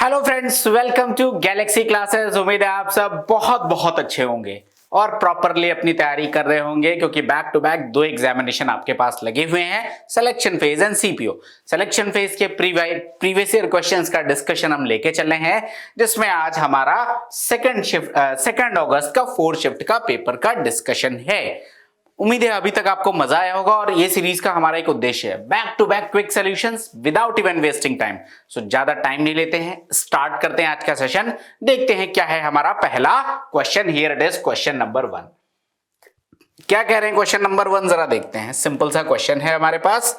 Hello friends, welcome to galaxy classes. उम्मीद है आप सब बहुत बहुत अच्छे होंगे और प्रॉपरली अपनी तैयारी कर रहे होंगे, क्योंकि बैक टू बैक दो एग्जामिनेशन आपके पास लगे हुए हैं, selection phase and CPO. Selection phase के प्रीवियस ईयर क्वेश्चंस का डिस्कशन हम लेके चल रहे हैं, जिसमें आज हमारा सेकंड अगस्त का 4th शिफ्ट का पेपर का डिस्कशन है। उम्मीद है अभी तक आपको मजा आया होगा और ये सीरीज का हमारा एक उद्देश्य है back to back quick solutions without even wasting time. So ज्यादा टाइम नहीं लेते हैं, स्टार्ट करते हैं आज का सेशन। देखते हैं क्या है हमारा पहला question. Here it is question number 1। क्या कह रहे हैं क्वेश्चन नंबर 1, जरा देखते हैं। सिंपल सा क्वेश्चन है हमारे पास।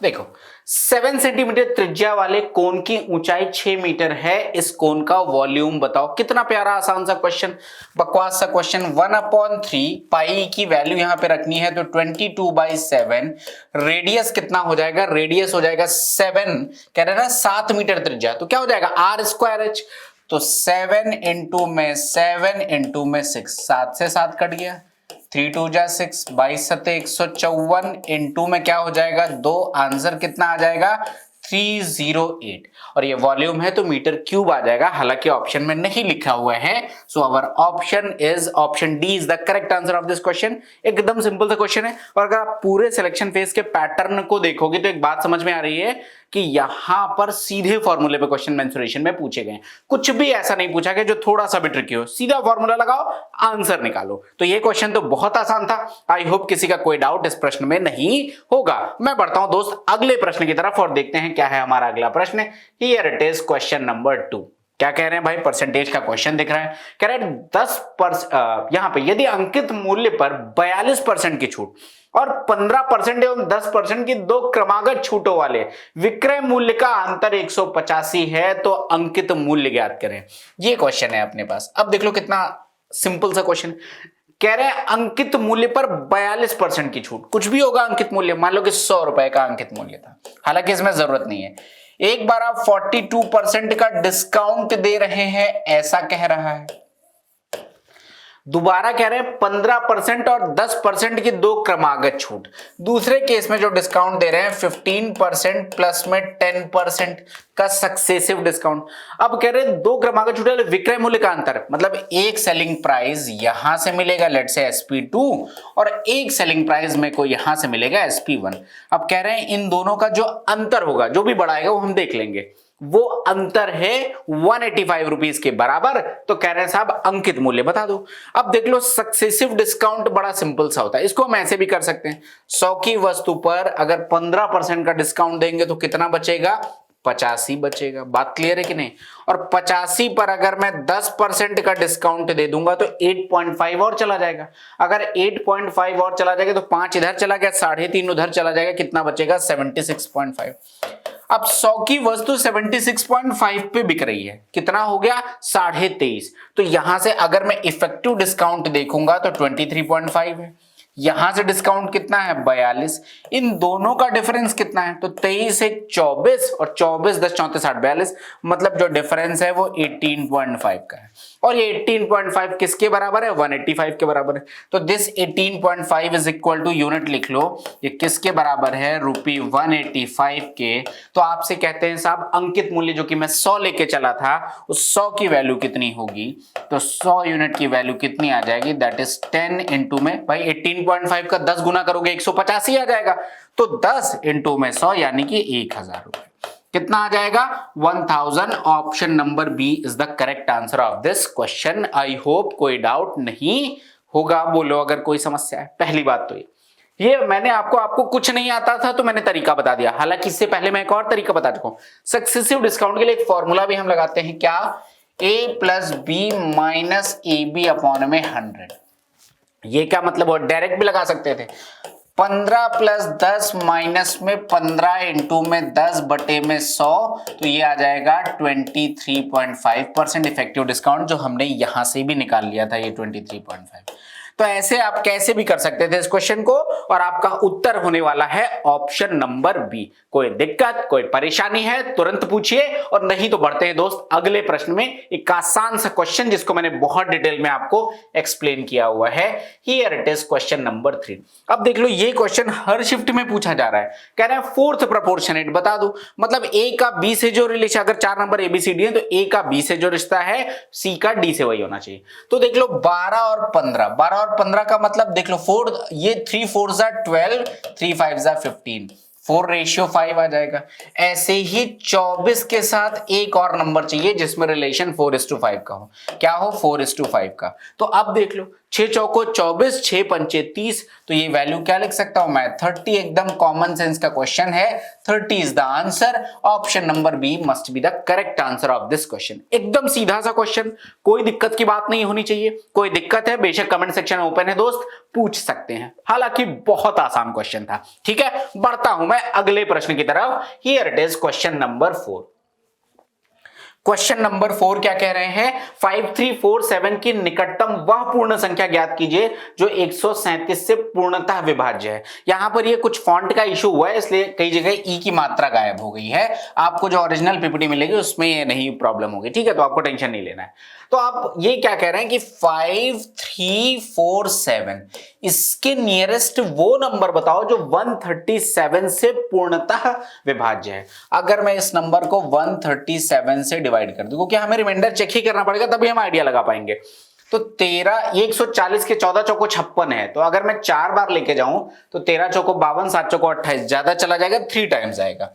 देखो, 7 सेंटीमीटर त्रिज्या वाले कोन की ऊंचाई 6 मीटर है। इस कोन का वॉल्यूम बताओ। कितना प्यारा आसान सा क्वेश्चन, बकवास सा क्वेश्चन। 1/3 पाई की वैल्यू यहां पे रखनी है, तो 22/7। रेडियस कितना हो जाएगा? रेडियस हो जाएगा 7, कह रहे ना 7 मीटर त्रिज्या, तो क्या हो जाएगा r²h। तो 7 इंटू में 7 इंटू में 6, 7 से 7 कट गया, 3 2 जा 6, 22 7 154 इंटू में क्या हो जाएगा 2। आंसर कितना आ जाएगा 308। और ये वॉल्यूम है तो मीटर क्यूब आ जाएगा, हालांकि ऑप्शन में नहीं लिखा हुआ है। So our option is option D is the correct answer of this question. एकदम सिंपल सा क्वेश्चन है, और अगर आप पूरे सिलेक्शन फेज के पैटर्न को देखोगे तो एक बात समझ में आ रही है कि यहां पर सीधे फॉर्मूले पे क्वेश्चन मेंसुरेशन में पूछे गए। कुछ भी ऐसा नहीं पूछा गया जो थोड़ा सा भी ट्रिकी हो। सीधा फॉर्मूला लगाओ, आंसर निकालो। तो ये क्वेश्चन तो बहुत आसान था। आई होप किसी का कोई डाउट इस प्रश्न में नहीं होगा। मैं बढ़ता हूं दोस्त अगले प्रश्न की तरफ और देखते हैं क्या है हमारा अगला प्रश्न। Here it is question number 2। क्या कह रहे हैं भाई? परसेंटेज का क्वेश्चन दिख रहा है। कह रहे हैं 10% यहां पे यदि अंकित मूल्य पर 42% की छूट और 15% एवं 10% की दो क्रमागत छूटों वाले विक्रय मूल्य का अंतर 185 है, तो अंकित मूल्य ज्ञात करें। ये क्वेश्चन है अपने पास। अब देख लो कितना सिंपल सा क्वेश्चन। कह रहे हैं अंकित मूल्य पर 42% की छूट। कुछ भी होगा अंकित मूल्य, मान लो कि 100 रुपए का अंकित मूल्य था, हालांकि इसमें जरूरत नहीं है। एक बार आप 42% का डिस्काउंट दे रहे हैं, ऐसा कह रहा है। दोबारा कह रहे हैं 15% और 10% की दो क्रमागत छूट। दूसरे केस में जो डिस्काउंट दे रहे हैं 15% प्लस में 10% का सक्सेसिव डिस्काउंट। अब कह रहे हैं दो क्रमागत छूट वाले विक्रय मूल्य का अंतर, मतलब एक सेलिंग प्राइस यहां से मिलेगा लेट से SP2 और एक सेलिंग प्राइस में को यहां से मिलेगा SP1। अब कह रहे हैं इन दोनों का जो अंतर होगा, जो भी बढ़ाएगा वो हम देख लेंगे, वो अंतर है 185 रुपीज के बराबर। तो कह रहे हैं साहब अंकित मूल्य बता दो। अब देख लो सक्सेसिव डिस्काउंट बड़ा सिंपल सा होता है, इसको हम ऐसे भी कर सकते हैं। 100 की वस्तु पर अगर 15% का डिस्काउंट देंगे तो कितना बचेगा? 85 बचेगा। बात क्लियर है कि नहीं? और 85 पर अगर मैं 10% का डिस्काउंट दे दूंगा तो 8.5 और चला जाएगा। अगर 8.5 और चला जाएगा तो 5 इधर चला गया, 3.5 उधर चला जाएगा, कितना बचेगा? 76.5। अब 100 की वस्तु 76.5 पे बिक रही है, कितना हो गया? 23.5। तो यहां से अगर मैं इफेक्टिव डिस्काउंट देखूंगा तो 23.5 है। यहां से डिस्काउंट कितना है? 42। इन दोनों का डिफरेंस कितना है? तो 23 से 24 और 24 10 34 8 42, मतलब जो डिफरेंस है वो 18.5 का है। और ये 18.5 किसके बराबर है? 185 के बराबर है। तो this 18.5 is equal to, unit लिख लो, ये किसके बराबर है? ₹185 के। तो आपसे कहते हैं साहब अंकित मूल्य जो कि मैं 100 लेके चला था, उस 100 की वैल्यू कितनी होगी? तो 100 यूनिट की वैल्यू कितनी आ जाएगी? दैट इज 10 इंटू में भाई 18.5 का 10 गुना करोगे 185 आ जाएगा। तो 10 इंटू में 100 यानी कि 1000 रुपए। कितना आ जाएगा? 1000। Option number B is the correct answer of this question. I hope कोई डाउट नहीं होगा। बोलो अगर कोई समस्या है। पहली बात तो ये मैंने आपको कुछ नहीं आता था तो मैंने तरीका बता दिया। हालांकि इससे पहले मैं एक और तरीका बता चुका हूं। सक्सेसिव डिस्काउंट के लिए एक फॉर्मूला भी हम लगाते हैं, क्या? A plus B minus AB upon में 100। ये क्या मतलब? और डायरेक्ट भी लगा सकते थे। 15 प्लस 10 माइनस में 15 इंटू में 10 बटे में 100, तो ये आ जाएगा 23.5% इफेक्टिव डिस्काउंट, जो हमने यहां से भी निकाल लिया था, ये 23.5। तो ऐसे आप कैसे भी कर सकते थे इस क्वेश्चन को, और आपका उत्तर होने वाला है ऑप्शन नंबर बी। कोई दिक्कत, कोई परेशानी है तुरंत पूछिए, और नहीं तो बढ़ते हैं दोस्त अगले प्रश्न में। एक आसान सा क्वेश्चन जिसको मैंने बहुत डिटेल में आपको एक्सप्लेन किया हुआ है। Here it is question number 3। अब देख लो, ये क्वेश्चन हर शिफ्ट में पूछा जा रहा है। कह रहा है फोर्थ प्रोपोर्शनेट बता दो, मतलब ए का बी से जो रिलेशन, अगर 4 नंबर एबीसीडी है तो ए का बी से जो रिश्ता है सी का डी से वही होना चाहिए। तो देख लो 12 और 15, 12 और 15 का मतलब देख लो 4, ये 3 4 12, 3 5 15, 4:5 आ जाएगा। ऐसे ही 24 के साथ एक और नंबर चाहिए जिसमें रिलेशन 4:5 का हो। क्या हो? 4:5 का। तो अब देख लो 6 चौको 24, 6 पंचे 30, तो ये वैल्यू क्या लिख सकता हूं मैं? 30। एकदम कॉमन सेंस का क्वेश्चन है, 30 is the answer. Option number B must be the correct answer of this question. एकदम सीधा सा क्वेश्चन, कोई दिक्कत की बात नहीं होनी चाहिए। कोई दिक्कत है बेशक कमेंट सेक्शन ओपन है दोस्त, पूछ सकते हैं। हालांकि बहुत आसान क्वेश्चन था। ठीक है, बढ़ता हूं मैं अगले प्रश्न की तरफ। Here it is question number 4। Question number 4 क्या कह रहे हैं? 5347 की निकटतम वह पूर्ण संख्या ज्ञात कीजिए जो 137 से पूर्णतः विभाज्य है। यहां पर ये कुछ फॉन्ट का इशू हुआ है, इसलिए कई जगह ई की मात्रा गायब हो गई है। आपको जो ओरिजिनल पीपीटी मिलेगी उसमें ये नहीं प्रॉब्लम होगी। ठीक है, तो आपको टेंशन नहीं लेना है। तो आप ये क्या कह रहे हैं कि 5347, इसके नियरेस्ट वो नंबर बताओ जो 137 से पूर्णतः विभाज्य है। अगर मैं इस नंबर को 137 से डिवाइड कर दूं, क्योंकि हमें रिमाइंडर चेक ही करना पड़ेगा तभी हम आइडिया लगा पाएंगे। तो 13, 140 के 14 चौको 56 है, तो अगर मैं 4 बार लेके जाऊं तो 13 चौको 52, 7 चौको 28, ज्यादा चला जाएगा, 3 टाइम्स आएगा।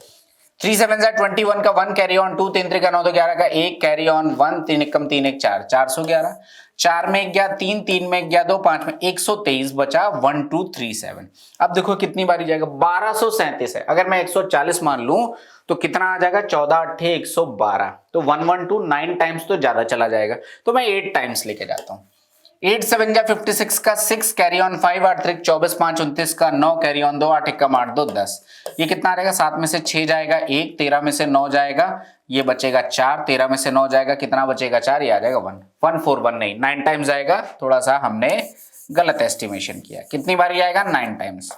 3 7 21 का 1 कैरी ऑन, 2 3 3 का 9 तो 11 का 1 कैरी ऑन, 1 3 1 3 1 4, 411। 4 में 1 गया 3, 3 में 1 गया 2, 5 में 123 बचा 1237। अब देखो कितनी बारी जाएगा? 1237 है। अगर मैं 140 मान लूं तो कितना आ जाएगा? 14 8 112, तो 112 9 टाइम्स तो ज्यादा चला जाएगा, तो मैं 8 टाइम्स लेके जाता हूं। 8 7 56 का 6 कैरी ऑन 5, 8 3 24 5 29 का 9 कैरी ऑन 2, 8 1 8 2 10। ये कितना रहेगा? 7 में से 6 जाएगा 1, 13 में से 9 जाएगा, ये बचेगा 4, 13 में से 9 जाएगा, कितना बचेगा? 4, ये आ जाएगा 1 141 नहीं 9 टाइम्स आएगा। थोड़ा सा हमने गलत एस्टिमेशन किया। कितनी बारी आएगा? 9 टाइम्स।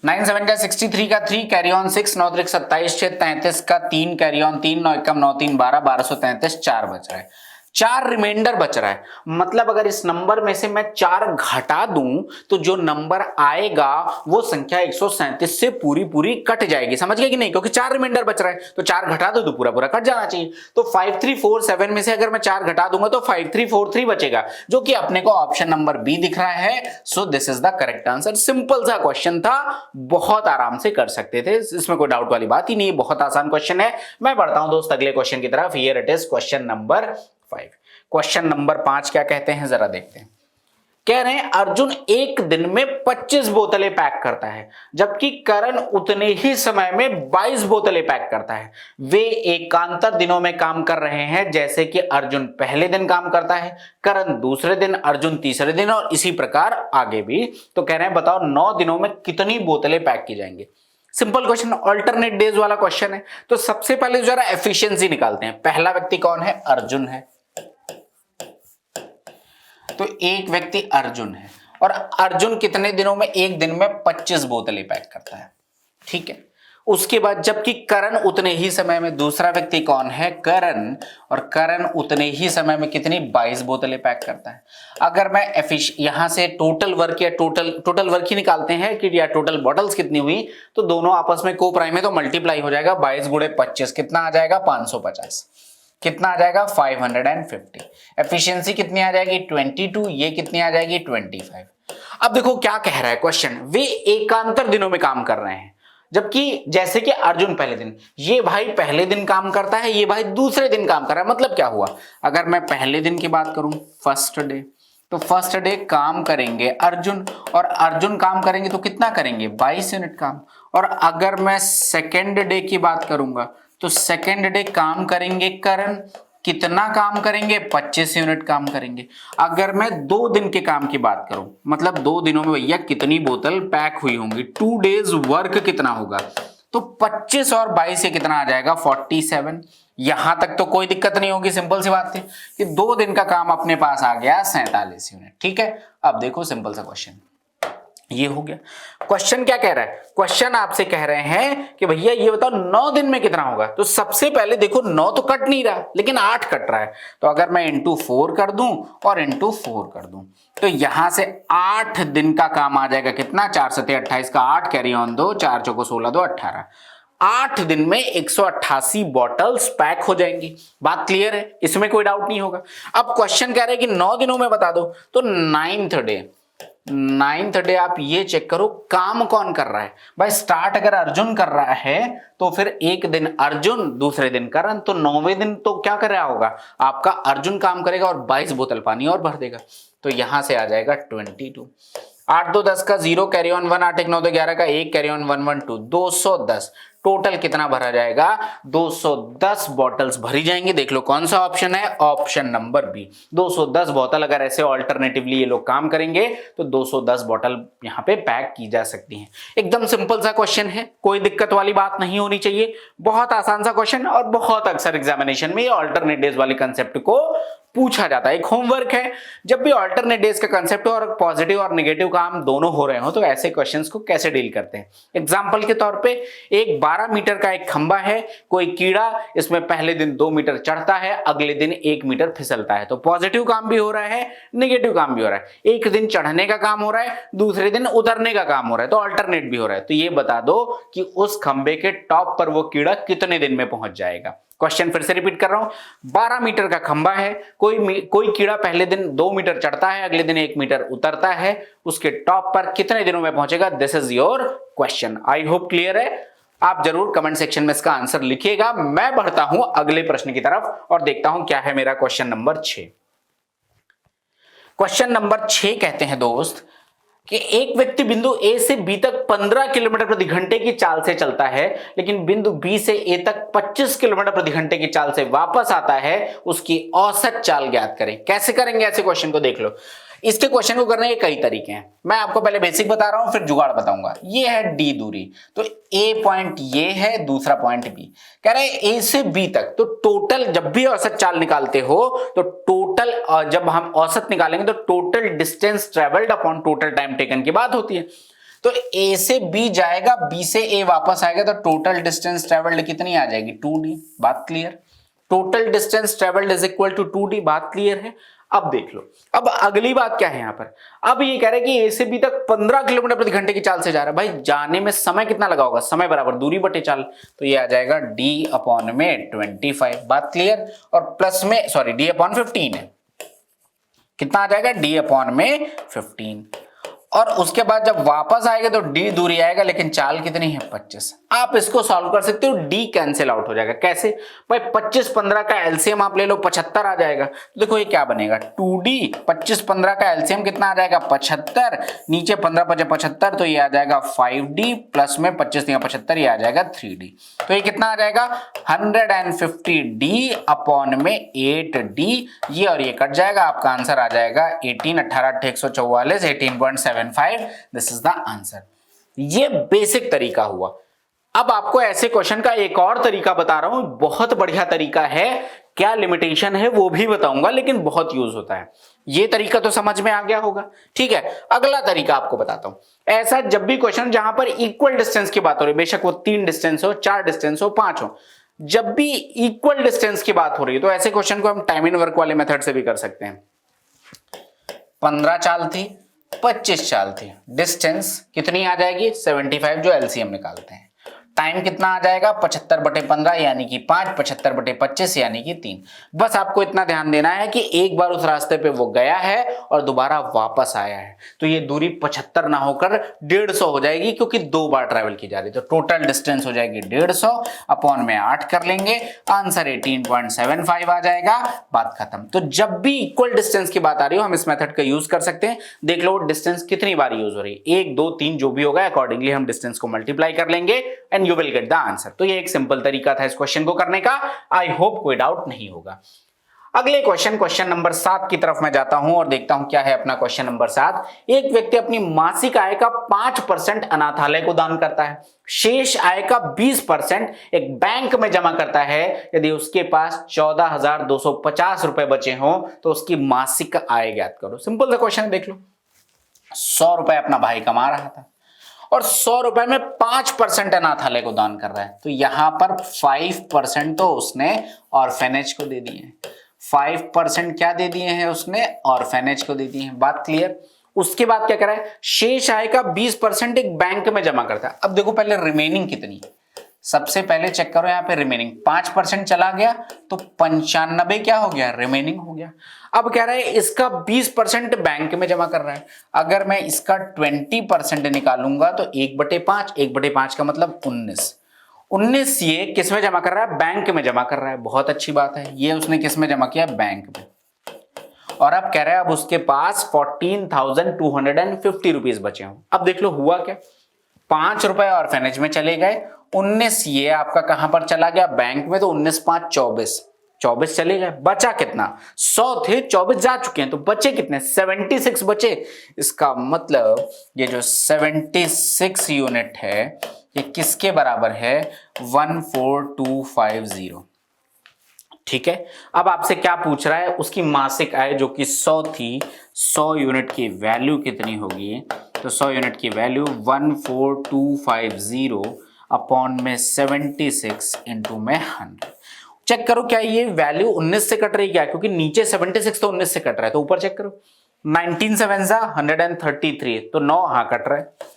9 7 63 का 3 कैरी ऑन 6, 9 3 27 6 33 का 3 कैरी ऑन 3, 9 1 9 3 12, 1233, 4 बच रहा है। 4 रिमाइंडर बच रहा है। मतलब अगर इस नंबर में से मैं 4 घटा दूं तो जो नंबर आएगा वो संख्या 137 से पूरी पूरी कट जाएगी। समझ गए कि नहीं? क्योंकि 4 रिमाइंडर बच रहा है, तो 4 घटा दो तो पूरा पूरा कट जाना चाहिए। तो 5347 में से अगर मैं 4 घटा दूंगा तो 5343 बचेगा, जो कि अपने को ऑप्शन नंबर बी दिख रहा है। So this is the correct answer. Simple सा क्वेश्चन था, बहुत आराम से कर सकते थे, इसमें कोई डाउट वाली बात ही नहीं, बहुत आसान क्वेश्चन है। मैं बढ़ता हूं दोस्त अगले क्वेश्चन की तरफ। Here it is question number 5। Question number 5 क्या कहते हैं जरा देखते हैं। कह रहे हैं अर्जुन एक दिन में 25 बोतलें पैक करता है, जबकि करण उतने ही समय में 22 बोतलें पैक करता है। वे एकांतर दिनों में काम कर रहे हैं, जैसे कि अर्जुन पहले दिन काम करता है, करण दूसरे दिन, अर्जुन तीसरे दिन, और इसी प्रकार आगे भी। तो कह रहे हैं बताओ 9 दिनों में कितनी बोतलें पैक की जाएंगी। सिंपल क्वेश्चन, अल्टरनेट डेज वाला क्वेश्चन है। तो सबसे पहले जरा एफिशिएंसी निकालते हैं। पहला व्यक्ति कौन है? अर्जुन है। तो एक व्यक्ति अर्जुन है, और अर्जुन कितने दिनों में? एक दिन में 25 बोतलें पैक करता है। ठीक है। उसके बाद जबकि करण उतने ही समय में, दूसरा व्यक्ति कौन है? करण, और करण उतने ही समय में कितनी? 22 बोतलें पैक करता है। अगर मैं यहां से टोटल वर्क या टोटल वर्क ही निकालते हैं कि या टोटल बॉटल्स कितनी हुई, तो दोनों आपस में को प्राइम है तो मल्टीप्लाई हो जाएगा। 22 गुणे 25 कितना आ जाएगा? 550। कितना आ जाएगा? 550। एफिशिएंसी कितनी आ जाएगी? 22। ये कितनी आ जाएगी? 25। अब देखो क्या कह रहा है क्वेश्चन, वे एकांतर दिनों में काम कर रहे हैं, जबकि जैसे कि अर्जुन पहले दिन, ये भाई पहले दिन काम करता है, ये भाई दूसरे दिन काम कर रहा है। मतलब क्या हुआ? अगर मैं पहले दिन की बात करूं, फर्स्ट डे, तो फर्स्ट डे काम करेंगे अर्जुन, और अर्जुन काम करेंगे तो कितना करेंगे? 22 यूनिट काम। और अगर मैं सेकेंड डे की बात करूंगा तो सेकेंड डे काम करेंगे करण, कितना काम करेंगे? 25 यूनिट काम करेंगे। अगर मैं 2 दिन के काम की बात करूं, मतलब 2 दिनों में भैया कितनी बोतल पैक हुई होंगी, 2 डेज वर्क कितना होगा? तो 25 और 22 से कितना आ जाएगा 47। यहां तक तो कोई दिक्कत नहीं होगी, सिंपल सी बात थी कि 2 दिन का काम अपने पास आ गया 47 यूनिट। ठीक है, अब देखो सिंपल सा क्वेश्चन ये हो गया। क्वेश्चन क्या कह रहा है, क्वेश्चन आपसे कह रहे हैं कि भैया ये बताओ 9 दिन में कितना होगा। तो सबसे पहले देखो 9 तो कट नहीं रहा लेकिन 8 कट रहा है, तो अगर मैं इंटू 4 कर दूं और इंटू 4 कर दूं तो यहां से 8 दिन का काम आ जाएगा कितना, 4 7 28 का 8 कैरी ऑन 2, 4 चौको 16 2 18। 8 दिन में 188 बॉटल्स पैक हो जाएंगी। बात क्लियर है, इसमें कोई डाउट नहीं होगा। अब क्वेश्चन कह रहे हैं कि 9 दिनों में बता दो, तो 9th डे आप ये चेक करो काम कौन कर रहा है भाई। स्टार्ट अगर अर्जुन कर रहा है तो फिर एक दिन अर्जुन दूसरे दिन करण, तो 9वें दिन तो क्या कर रहा होगा आपका अर्जुन काम करेगा और 22 बोतल पानी और भर देगा। तो यहां से आ जाएगा 22। 8 2 10 का 0 कैरी ऑन 1, 8 1 9 2 11 का 1 कैरी ऑन 1 1 2, 210। टोटल कितना भरा जाएगा, 210 बॉटल्स भरी जाएंगी। देख लो कौन सा ऑप्शन है, ऑप्शन नंबर बी 210 बोतल। अगर ऐसे ऑल्टरनेटिवली ये लोग काम करेंगे तो 210 बोतल यहाँ पे पैक की जा सकती हैं। एकदम सिंपल सा क्वेश्चन है, कोई दिक्कत वाली बात नहीं होनी चाहिए। बहुत आसान सा क्वेश्चन और बहुत अक्सर एग्जामिनेशन में ये ऑल्टरनेट डेज वाले कंसेप्ट को पूछा जाता है। एक होमवर्क है, जब भी ऑल्टरनेट डेज का कंसेप्ट और पॉजिटिव और नेगेटिव काम दोनों हो रहे हो तो ऐसे क्वेश्चंस को कैसे डील करते हैं। एग्जांपल के तौर पे एक 12 मीटर का एक खंबा है, कोई कीड़ा इसमें पहले दिन 2 मीटर चढ़ता है, अगले दिन 1 मीटर फिसलता है। तो पॉजिटिव काम भी हो रहा है, नेगेटिव काम भी हो रहा है। एक दिन चढ़ने का काम हो रहा है, दूसरे दिन उतरने का काम हो रहा है, तो ऑल्टरनेट भी हो रहा है। तो ये बता दो कि उस खंबे के टॉप पर वो कीड़ा कितने दिन में पहुंच जाएगा। क्वेश्चन फिर से रिपीट कर रहा हूं, 12 मीटर का खंबा है, कोई कीड़ा पहले दिन 2 मीटर चढ़ता है, अगले दिन 1 मीटर उतरता है, उसके टॉप पर कितने दिनों में पहुंचेगा। This is your question. I hope clear है। आप जरूर कमेंट सेक्शन में इसका आंसर लिखिएगा। मैं बढ़ता हूं अगले प्रश्न की तरफ और देखता हूं क्या है मेरा क्वेश्चन नंबर 6। क्वेश्चन नंबर 6 कहते हैं दोस्त कि एक व्यक्ति बिंदु ए से बी तक 15 किलोमीटर प्रति घंटे की चाल से चलता है, लेकिन बिंदु बी से ए तक 25 किलोमीटर प्रति घंटे की चाल से वापस आता है। उसकी औसत चाल ज्ञात करें। कैसे करेंगे ऐसे क्वेश्चन को, देख लो। इसके क्वेश्चन को करने के कई तरीके हैं, मैं आपको पहले बेसिक बता रहा हूं फिर जुगाड़ बताऊंगा। ये है डी दूरी, तो ए पॉइंट ये है, दूसरा पॉइंट बी। कह रहे हैं ए से बी तक, तो टोटल जब भी औसत चाल निकालते हो तो टोटल, जब हम औसत निकालेंगे तो total distance travelled upon total time taken की बात होती है। तो ए से बी जाएगा, बी से ए वापस आएगा, तो टोटल डिस्टेंस ट्रेवल्ड कितनी आ जाएगी 2d। बात clear, total distance travelled is equal to 2d। बात क्लियर है। अब देख लो, अब अगली बात क्या है यहां पर। अब ये कह रहे हैं कि ए से बी तक 15 किलोमीटर प्रति घंटे की चाल से जा रहा है। भाई जाने में समय कितना लगा होगा, समय बराबर दूरी बटे चाल, तो ये आ जाएगा d अपॉन में 25। बात क्लियर। और प्लस में सॉरी d अपॉन 15 है, कितना आ जाएगा d अपॉन में 15। और उसके बाद जब वापस आएगा तो d दूरी आएगा, लेकिन चाल कितनी है 25। आप इसको सॉल्व कर सकते हो, d कैंसिल आउट हो जाएगा। कैसे भाई, 25 15 का एलसीएम आप ले लो, 75 आ जाएगा। तो देखो ये क्या बनेगा 2d, 25 15 का एलसीएम कितना आ जाएगा 75, नीचे 15 5 75, तो ये आ जाएगा 5d, प्लस में 25 75, ये आ जाएगा 3d। तो ये कितना आ जाएगा 150d अपॉन में 8d। ये और ये कट जाएगा, आपका आंसर आ जाएगा 18 18 144 18.75। This is the answer. ये बेसिक तरीका हुआ। अब आपको ऐसे क्वेश्चन का एक और तरीका बता रहा हूं, बहुत बढ़िया तरीका है। क्या लिमिटेशन है वो भी बताऊंगा, लेकिन बहुत यूज होता है। ये तरीका तो समझ में आ गया होगा, ठीक है। अगला तरीका आपको बताता हूं। ऐसा जब भी क्वेश्चन जहां पर इक्वल डिस्टेंस की बात हो रही है, बेशक वो 3 डिस्टेंस हो, 4 डिस्टेंस हो, 5 हो, जब भी इक्वल डिस्टेंस की बात हो रही है तो ऐसे क्वेश्चन को हम टाइम इन वर्क वाले मेथड से भी कर सकते हैं। 15 चाल थी, 25 चाल थी, डिस्टेंस कितनी आ जाएगी 75, जो एलसीएम निकालते हैं। टाइम कितना आ जाएगा 75/15 यानी कि 5, 75/25 यानी कि 3। बस आपको इतना ध्यान देना है कि एक बार उस रास्ते पे वो गया है और दोबारा वापस आया है, तो ये दूरी 75 ना होकर 150 हो जाएगी, क्योंकि 2 बार ट्रैवल की जा रही है। तो टोटल डिस्टेंस हो जाएगी 150, अपॉन में 8 कर लेंगे, आंसर 18.75 आ जाएगा। बात खत्म। तो जब भी इक्वल डिस्टेंस की बात आ रही हो हम इस मेथड का यूज कर सकते हैं। देख लो डिस्टेंस कितनी बार यूज हो रही है, 1 2 3 जो भी होगा, अकॉर्डिंगली हम डिस्टेंस को मल्टीप्लाई कर लेंगे and you will get the answer। तो ये एक सिंपल तरीका था इस क्वेश्चन को करने का। आई होप कोई डाउट नहीं होगा। अगले क्वेश्चन नंबर 7 की तरफ मैं जाता हूं और देखता हूं क्या है अपना क्वेश्चन नंबर 7। एक व्यक्ति अपनी मासिक आय का 5% अनाथालय को दान करता है, शेष आय का 20% एक बैंक में जमा करता है। यदि उसके पास 14,250 रुपए बचे हों तो उसकी मासिक आय ज्ञात करो। सिंपल सा क्वेश्चन देख लो। 100 रुपए अपना भाई कमा रहा था और 100 रुपए में 5% अनाथालय को दान कर रहा है, तो यहां पर 5% तो उसने ऑर्फेनेज को दे दिए हैं। 5% क्या दे दिए हैं उसने? ऑर्फेनेज को दे दिए हैं। बात क्लियर। उसके बाद क्या कर रहा है? शेष आय का 20% एक बैंक में जमा करता है। अब देखो पहले रिमेनिंग कितनी है, सबसे पहले चेक करो यहाँ पे रिमेनिंग। 5% चला गया तो 95 क्या हो गया? रिमेनिंग हो गया। अब कह रहा है इसका 20% बैंक में जमा कर रहा है। अगर मैं इसका 20% निकालूंगा तो 1/5, 1/5 का मतलब 19 ये किस में जमा कर रहा है? बैंक में जमा कर रहा है। बहुत अच्छी बात है, ये उसने किस में जमा किया? बैंक में। और अब कह रहा है अब उसके पास 14,250 रुपीज बचे हों। अब देख लो हुआ क्या, 5 रुपए ऑर्फेनेज में चले गए, 19 ये आपका कहां पर चला गया? बैंक में। तो 19 5 24 चले गए, बचा कितना? 100 थे, 24 जा चुके हैं, तो बचे कितने? 76 बचे। इसका मतलब ये जो 76 यूनिट है ये किसके बराबर है? 14250। ठीक है। अब आपसे क्या पूछ रहा है? उसकी मासिक आय जो कि 100 थी, 100 यूनिट की वैल्यू कितनी होगी? तो 100 यूनिट की वैल्यू 14250 अपॉन में 76 इंटू में 100। चेक करो क्या ये वैल्यू 19 से कट रही क्या? क्योंकि नीचे 76 तो 19 से कट रहा है, तो ऊपर चेक करो। 19 7 133, तो 9 हाँ कट रहा है।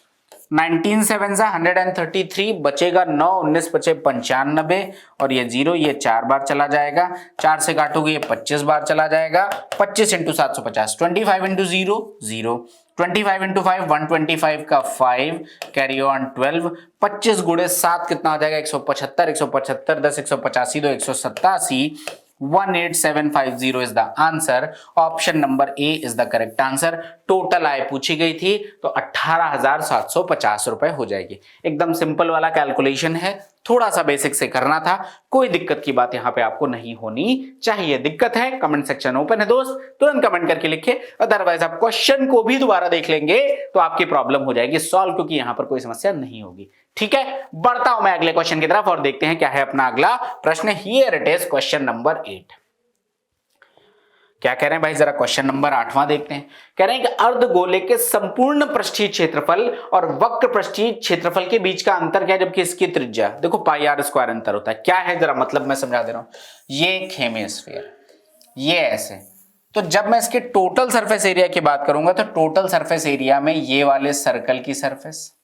19 7 133 बचेगा 9, 19 बचे 95 और ये 0, ये 4 बार चला जाएगा। 4 से काटोगे ये 25 बार चला जाएगा। 25 इंटू 750, 25 इंटू 0 0, 25 इंटू 5 125 का 5 कैरी ऑन 12, 25 गुणे 7 कितना आ जाएगा? 175, 175 10 185 दो 187, 18750 is the answer. Option number A is the correct answer. Total आय पूछी गई थी तो 18,750 रुपए हो जाएगी। एकदम सिंपल वाला कैलकुलेशन है, थोड़ा सा बेसिक से करना था, कोई दिक्कत की बात यहां पे आपको नहीं होनी चाहिए। दिक्कत है कमेंट सेक्शन ओपन है दोस्त, तुरंत कमेंट करके लिखिए, अदरवाइज आप क्वेश्चन को भी दोबारा देख लेंगे तो आपकी प्रॉब्लम हो जाएगी सॉल्व, क्योंकि यहां पर कोई समस्या नहीं होगी। ठीक है, बढ़ता हूं मैं अगले क्वेश्चन की तरफ और देखते हैं क्या है अपना अगला प्रश्न। Here it is question number 8। क्या कह रहे हैं भाई, जरा क्वेश्चन नंबर 8वां देखते हैं। कह रहे हैं कि अर्धगोले के संपूर्ण पृष्ठीय क्षेत्रफल और वक्र पृष्ठीय क्षेत्रफल के बीच का अंतर क्या है, जबकि इसकी त्रिज्या देखो पाई आर स्क्वायर अंतर होता है। क्या है जरा मतलब मैं समझा दे रहा हूं। ये एक हेमिस्फीयर, ये ऐसे, तो जब मैं इसके टोटल सरफेस एरिया की बात करूंगा तो टोटल सरफेस एरिया में ये वाले सर्कल की सरफेस,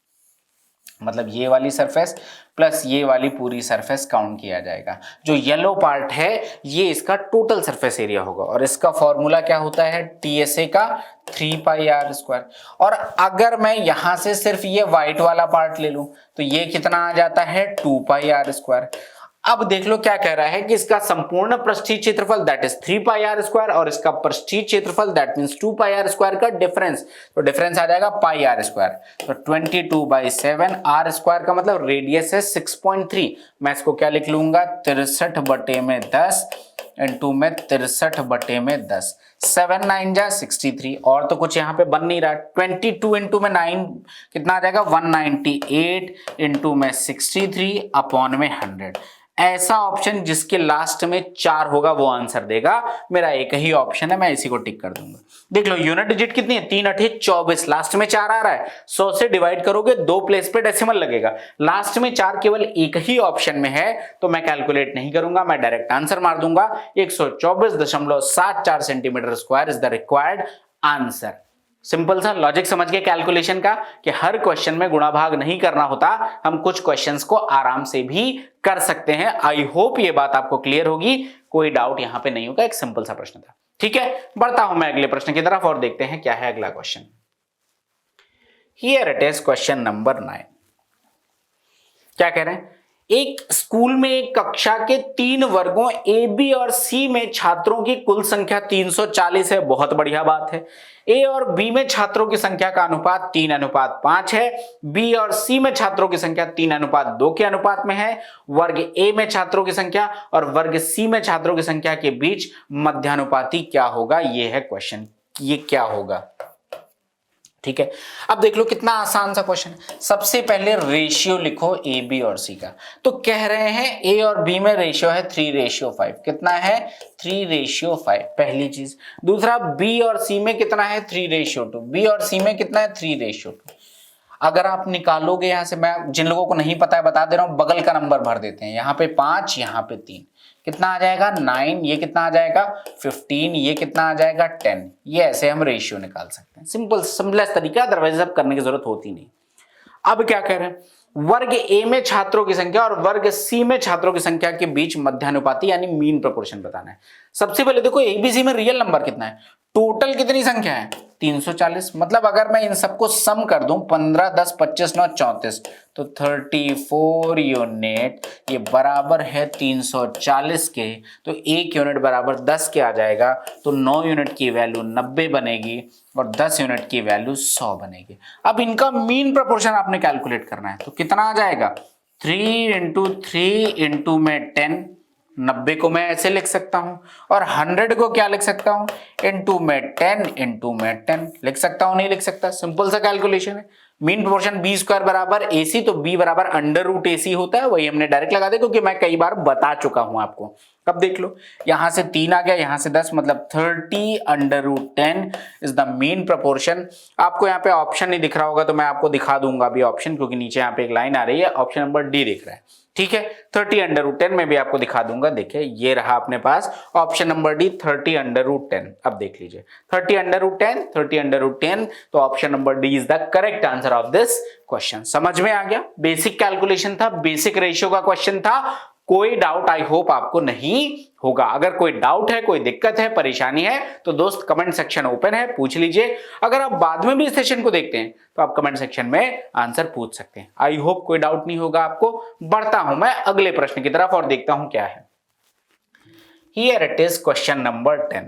मतलब ये वाली सरफेस प्लस ये वाली पूरी सरफेस काउंट किया जाएगा। जो येलो पार्ट है ये इसका टोटल सरफेस एरिया होगा और इसका फॉर्मूला क्या होता है? टीएसए का 3 पाई आर स्क्वायर। और अगर मैं यहां से सिर्फ ये व्हाइट वाला पार्ट ले लूं तो ये कितना आ जाता है? 2 पाई आर स्क्वायर। अब देख लो क्या कह रहा है कि इसका संपूर्ण पृष्ठीय क्षेत्रफल that is 3 pi r square और इसका पृष्ठीय क्षेत्रफल that means 2 pi r square का डिफरेंस, तो डिफरेंस आ जाएगा पाई आर स्क्वायर। तो 22/7 आर स्क्वायर का मतलब रेडियस है 6.3। मैं इसको क्या लिख लूंगा? 63/10 इंटू में 63/10, 7 9 जा 63। और तो कुछ यहाँ पे बन नहीं रहा। 22 इंटू में 9 कितना आ जाएगा? 198 इंटू में 63 अपॉन में 100। ऐसा ऑप्शन जिसके लास्ट में 4 होगा वो आंसर देगा। मेरा एक ही ऑप्शन है, मैं इसी को टिक कर दूंगा। देख लो यूनिट डिजिट कितनी है? 3 8 24, लास्ट में 4 आ रहा है। 100 से डिवाइड करोगे 2 प्लेस पे डेसिमल लगेगा, लास्ट में 4 केवल एक ही ऑप्शन में है, तो मैं कैलकुलेट नहीं करूंगा, मैं डायरेक्ट आंसर मार दूंगा। 124.74 centimetre square is the required answer. Simple सा लॉजिक समझ गए कैलकुलेशन का कि हर क्वेश्चन में गुणा भाग नहीं करना होता, हम कुछ क्वेश्चंस को आराम से भी कर सकते हैं। आई होप ये बात आपको क्लियर होगी, कोई डाउट यहां पे नहीं होगा। एक सिंपल सा प्रश्न था। ठीक है, बढ़ता हूं मैं अगले प्रश्न की तरफ और देखते हैं क्या है अगला question. Here it is question number 9। क्या कह रहे हैं? एक स्कूल में एक कक्षा के 3 वर्गों ए बी और सी में छात्रों की कुल संख्या 340 है, बहुत बढ़िया बात है। ए और बी में छात्रों की संख्या का अनुपात 3:5 है। बी और सी में छात्रों की संख्या 3:2 के अनुपात में है। वर्ग ए में छात्रों की संख्या और वर्ग सी में छात्रों की संख्या के बीच मध्यानुपाती क्या होगा, ये है क्वेश्चन। ये क्या होगा, ठीक है। अब देख लो कितना आसान सा क्वेश्चन है। सबसे पहले रेशियो लिखो ए बी और सी का। तो कह रहे हैं ए और बी में रेशियो है 3:5। कितना है? 3:5, पहली चीज। दूसरा, बी और सी में कितना है? 3:2। बी और सी में कितना है? 3:2। अगर आप निकालोगे यहां से, मैं जिन लोगों को नहीं पता है बता दे रहा हूं, बगल का नंबर भर देते हैं। यहाँ पे 5, यहाँ पे 3, कितना आ जाएगा? 9। ये कितना आ जाएगा? 15। ये कितना आ जाएगा? 10। ये ऐसे हम रेशियो निकाल सकते हैं, सिंपलेस्ट तरीका, अदरवाइज सब करने की जरूरत होती नहीं। अब क्या कह रहे हैं? वर्ग ए में छात्रों की संख्या और वर्ग सी में छात्रों की संख्या के बीच मध्यानुपाती यानी मीन प्रोपोर्शन बताना है। सबसे पहले देखो एबीसी में रियल नंबर कितना है, टोटल कितनी संख्या है? 340। मतलब अगर मैं इन सबको सम कर दूं, 15, 10, 25, 9, 34, तो 34 यूनिट ये बराबर है 340 के। तो 1 यूनिट बराबर 10 के आ जाएगा। तो 9 यूनिट की वैल्यू 90 बनेगी और 10 यूनिट की वैल्यू 100 बनेगी। अब इनका मीन प्रोपोर्शन आपने कैलकुलेट करना है, तो कितना आ जाएगा? 3 × 3 × में 10, 90 को मैं ऐसे लिख सकता हूं, और 100 को क्या लिख सकता हूं? इनटू में 10 × में 10 लिख सकता हूं, नहीं लिख सकता? सिंपल सा कैलकुलेशन है। मीन प्रोपोर्शन बी स्क्वायर बराबर AC, तो बी बराबर √AC होता है, वही हमने डायरेक्ट लगा दिया क्योंकि मैं कई बार बता चुका हूं आपको। अब देख लो, यहां से 3 आ गया, यहां से 10, मतलब 30/10 इज द मीन प्रोपोर्शन। आपको यहाँ पे ऑप्शन नहीं दिख रहा होगा तो मैं आपको दिखा दूंगा अभी ऑप्शन, क्योंकि नीचे यहाँ पे एक लाइन आ रही है, ऑप्शन नंबर डी दिख रहा है, ठीक है। 30/10 में भी आपको दिखा दूंगा। देखिए ये रहा अपने पास ऑप्शन नंबर डी, 30/10। अब देख लीजिए 30/10, 30/10, तो option number D is the correct answer of this question. समझ में आ गया? बेसिक कैलकुलेशन था, बेसिक रेशियो का क्वेश्चन था। कोई डाउट आई होप आपको नहीं होगा। अगर कोई डाउट है, कोई दिक्कत है, परेशानी है, तो दोस्त कमेंट सेक्शन ओपन है, पूछ लीजिए। अगर आप बाद में भी इस सेशन को देखते हैं तो आप कमेंट सेक्शन में आंसर पूछ सकते हैं। आई होप कोई डाउट नहीं होगा आपको। बढ़ता हूं मैं अगले प्रश्न की तरफ और देखता हूं क्या है। Here it is question number 10।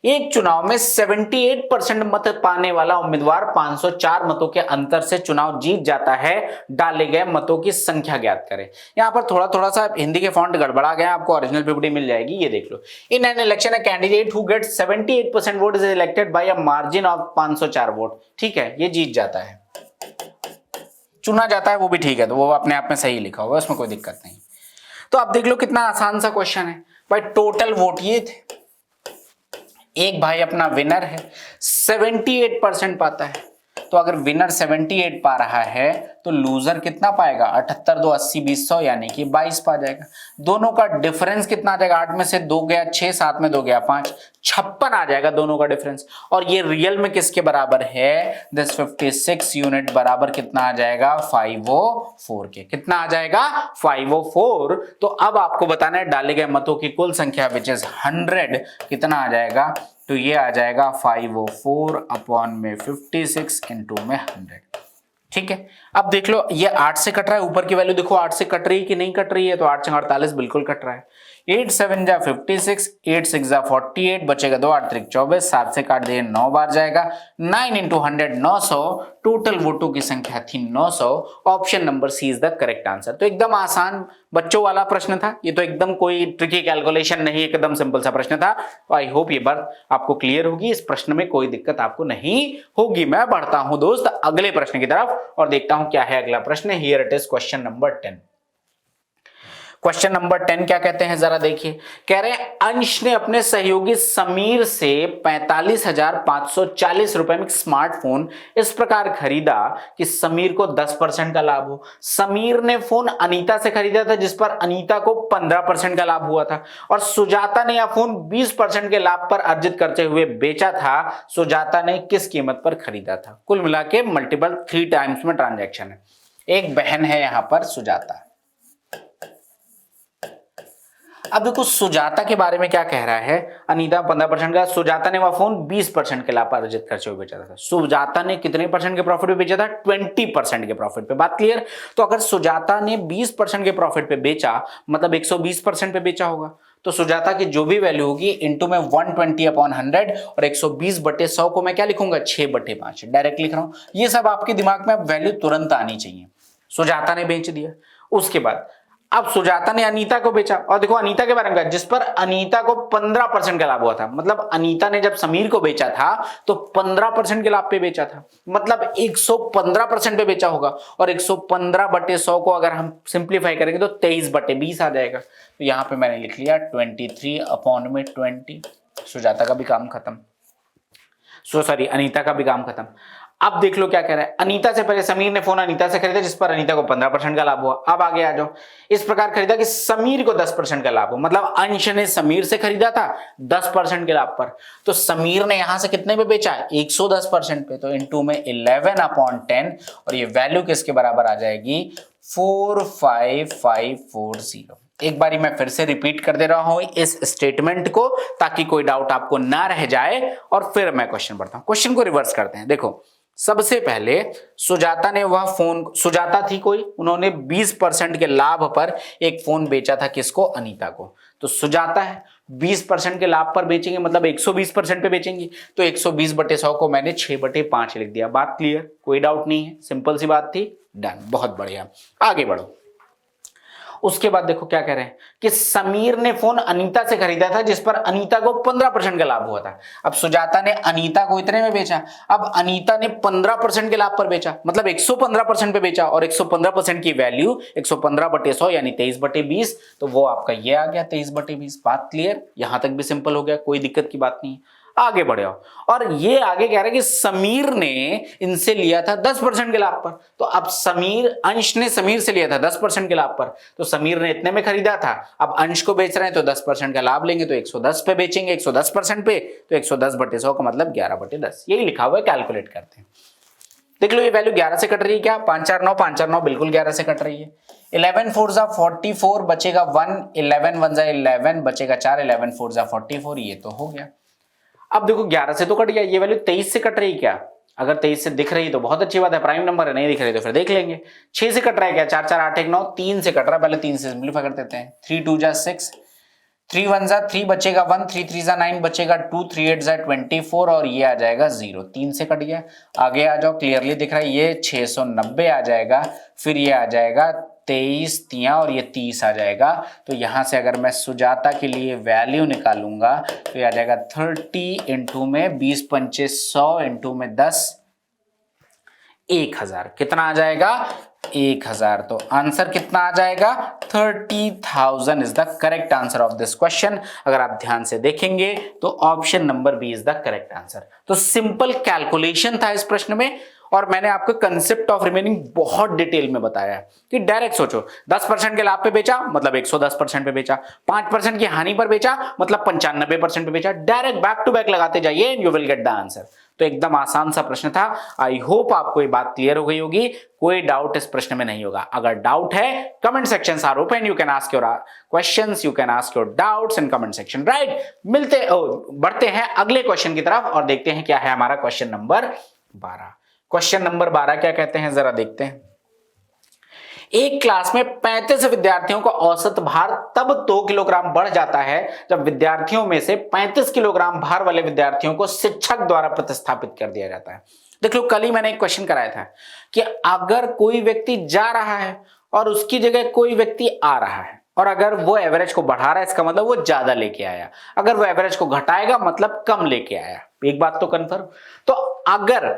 एक चुनाव में 78% मत पाने वाला उम्मीदवार 504 मतों के अंतर से चुनाव जीत जाता है। डाले गए मतों की संख्या ज्ञात करें। यहां पर थोड़ा सा हिंदी के फॉन्ट गड़बड़ा गया, आपको ओरिजिनल पीपीटी मिल जाएगी, ये देख लो। In an election a candidate who gets 78% vote is elected by a margin of 504 vote. ठीक है, ये जीत जाता है, चुना जाता है, वो भी ठीक है, तो वो अपने आप में सही लिखा हुआ है, उसमें कोई दिक्कत नहीं। तो आप देख लो कितना आसान सा क्वेश्चन है भाई। टोटल वोट ये थे, एक भाई अपना विनर है, 78% पाता है। तो अगर विनर 78 पा रहा है तो लूजर कितना पाएगा? 78, 2, 80, 20, 100 यानी कि 22 पा जाएगा। दोनों का डिफरेंस कितना आ जाएगा? 8 में से 2 गया 6, 7 में 2 गया 5, 56 आ जाएगा दोनों का डिफरेंस। और ये रियल में किसके बराबर है? दिस 56 यूनिट बराबर कितना आ जाएगा? 504 के। कितना आ जाएगा? 504। तो अब आपको बताना है डाले गए मतों की कुल संख्या विच इज 100 कितना आ जाएगा? तो ये आ जाएगा 504/56 × में 100। ठीक है, अब देख लो ये 8 से कट रहा है, ऊपर की वैल्यू देखो 8 से कट रही है कि नहीं कट रही है? तो 8 से 48 बिल्कुल कट रहा है। 8 7 जा 56, 8 6 जा 48, बचेगा 2 8 3 24, 7 से काट दिए 9 बार जाएगा। 9 × 100 900, टोटल वोटों की संख्या थी 900। Option number C is the correct answer. तो एकदम आसान बच्चों वाला प्रश्न था ये, तो एकदम कोई ट्रिकी कैलकुलेशन नहीं, एकदम सिंपल सा प्रश्न था। तो आई होप ये बात आपको क्लियर होगी, इस प्रश्न में कोई दिक्कत आपको नहीं होगी। मैं बढ़ता हूं दोस्त अगले प्रश्न की तरफ और देखता हूं क्या है अगला प्रश्न। Here it is question number 10। Question number 10 क्या कहते हैं जरा देखिए। कह रहे हैं अंश ने अपने सहयोगी समीर से 45,540 रुपए में स्मार्टफोन इस प्रकार खरीदा कि समीर को 10% का लाभ हो। समीर ने फोन अनीता से खरीदा था जिस पर अनीता को 15% का लाभ हुआ था, और सुजाता ने यह फोन 20% के लाभ पर अर्जित करते हुए बेचा था। सुजाता ने किस कीमत पर खरीदा था? कुल मिला के मल्टीपल 3 टाइम्स में ट्रांजैक्शन है। एक बहन है यहां पर सुजाता। अब देखो सुजाता के बारे में क्या कह रहा है, अनीता 15% का, सुजाता ने वह फोन 20% के लाभ अर्जित खर्चे में बेचा था। सुजाता ने कितने परसेंट के प्रॉफिट पे बेचा था? 20% के प्रॉफिट पे। बात क्लियर? तो अगर सुजाता ने 20% के प्रॉफिट पे बेचा मतलब 120% पे बेचा होगा, तो सुजाता की जो भी वैल्यू होगी इनटू में 120/100 और 120/100 को मैं क्या लिखूंगा? 6/5 डायरेक्ट लिख रहा हूं। ये सब आपके दिमाग में अब वैल्यू तुरंत आनी चाहिए। सुजाता ने बेच दिया, उसके बाद अब सुजाता ने अनीता को बेचा, और देखो अनीता के बारे में जिस पर अनीता को 15% का लाभ हुआ था, मतलब अनीता ने जब समीर को बेचा था तो 15% के लाभ पे बेचा था, मतलब 115% पे बेचा होगा। और 115/100 को अगर हम सिंप्लीफाई करेंगे तो 23/20 आ जाएगा। तो यहां पे मैंने लिख लिया 23/20। सुजाता का भी काम खत्म, सॉरी अनीता का भी काम खत्म। अब देख लो क्या कह रहा है, अनीता से पहले समीर ने फोन अनीता से खरीदा जिस पर अनीता को 15% का लाभ हुआ। अब आगे आ जाओ, इस प्रकार खरीदा कि समीर को 10% का लाभ हो, मतलब अंश ने समीर से खरीदा था 10% के लाभ पर, तो समीर ने यहां से कितने पे बेचा? 110% पे। तो इनटू में 11/10 और ये वैल्यू किसके बराबर आ जाएगी? 45540। एक बारी मैं फिर से रिपीट कर दे रहा हूं इस स्टेटमेंट को ताकि कोई डाउट आपको ना रह जाए, और फिर मैं क्वेश्चन पढ़ता हूं। क्वेश्चन को रिवर्स करते हैं। देखो सबसे पहले सुजाता ने वह फोन, सुजाता थी कोई, उन्होंने 20% के लाभ पर एक फोन बेचा था किसको? अनीता को। तो सुजाता है 20% के लाभ पर बेचेंगे मतलब 120% पे बेचेंगे, तो 120/100 को मैंने 6/5 लिख दिया। बात क्लियर? कोई डाउट नहीं है, सिंपल सी बात थी। डन, बहुत बढ़िया। आगे बढ़ो। उसके बाद देखो क्या कह रहे हैं कि समीर ने फोन अनीता से खरीदा था जिस पर अनीता को 15% का लाभ हुआ था। अब सुजाता ने अनीता को इतने में बेचा, अब अनीता ने 15% के लाभ पर बेचा मतलब 115% पे बेचा, और 115% की वैल्यू 115/100 यानी 23/20, तो वो आपका ये आ गया 23/20। बात क्लियर? यहां तक भी सिंपल हो गया, कोई दिक्कत की बात नहीं है। आगे बढ़े और ये आगे कह रहा है कि समीर ने इनसे लिया था 10% के लाभ पर, तो अब समीर, अंश ने समीर से लिया था 10% के लाभ पर, तो समीर ने इतने में खरीदा था, अब अंश को बेच रहे हैं तो 10% का लाभ लेंगे तो 110 पे बेचेंगे, 110% पे, तो 110/100 का मतलब 11/10। यही लिखा हुआ है, कैलकुलेट करते हैं। देख लो ये वैल्यू 11 से कट रही है क्या? 549 549 बिल्कुल 11 से कट रही है। 11 4 जा 44 बचेगा 1, 11 1 जा 11 बचेगा 4, 11 4 जा 44, ये तो हो गया। अब देखो 11 से तो कट गया, ये वैल्यू 23 से कट रही क्या? अगर 23 से दिख रही तो बहुत अच्छी बात है, प्राइम नंबर है, नहीं दिख रही तो फिर देख लेंगे। 6 से कट रहा है क्या? 4 4 8 1 9, 3 से कट रहा है, पहले 3 से सिंपलीफाई कर देते हैं। 3 2 जा 6, 3 1 जा 3 बचेगा 1, 3 3 जा 9 बचेगा 2, 3 8 जा 24 और ये आ जाएगा 0। 3 से कट गया। आगे आ जाओ, क्लियरली दिख रहा है, ये 690 आ जाएगा, फिर ये आ जाएगा 23 तिया और ये 30 आ जाएगा। तो यहां से अगर मैं सुजाता के लिए वैल्यू निकालूंगा तो ये आ जाएगा 30 इंटू में 20 पंचे 100 इंटू में 10, 1000। कितना आ जाएगा? 1000। तो आंसर कितना आ जाएगा? 30,000 is the correct answer of this question. अगर आप ध्यान से देखेंगे तो option number B is the correct answer. तो सिंपल कैलकुलेशन था इस प्रश्न में, और मैंने आपको कंसेप्ट ऑफ रिमेनिंग बहुत डिटेल में बताया है कि डायरेक्ट सोचो, 10% के लाभ पे बेचा मतलब 110% पे बेचा, 5% की हानि पर बेचा मतलब 95% पे बेचा। डायरेक्ट बैक टू बैक लगाते जाइए and you will get the answer. तो एकदम आसान सा प्रश्न था। आई होप आपको ये बात क्लियर हो गई होगी, कोई डाउट इस प्रश्न में नहीं होगा। अगर डाउट है, comment section are open, you can ask your questions, you can ask your doubts in comment section, right. बढ़ते हैं अगले क्वेश्चन की तरफ और देखते हैं क्या है हमारा क्वेश्चन नंबर 12। क्वेश्चन नंबर 12 क्या कहते हैं, जरा देखते हैं। एक क्लास में 35 विद्यार्थियों का औसत भार तब 2 किलोग्राम बढ़ जाता है जब विद्यार्थियों में से 35 किलोग्राम भार वाले विद्यार्थियों को शिक्षक द्वारा प्रतिस्थापित कर दिया जाता है। देख लो, कल ही मैंने एक क्वेश्चन कराया था कि अगर कोई व्यक्ति जा रहा है और उसकी जगह कोई व्यक्ति आ रहा है, और अगर वो एवरेज को बढ़ा रहा है इसका मतलब वो ज्यादा लेके आया, अगर वो एवरेज को घटाएगा मतलब कम लेके आया। एक बात तो कन्फर्म। तो अगर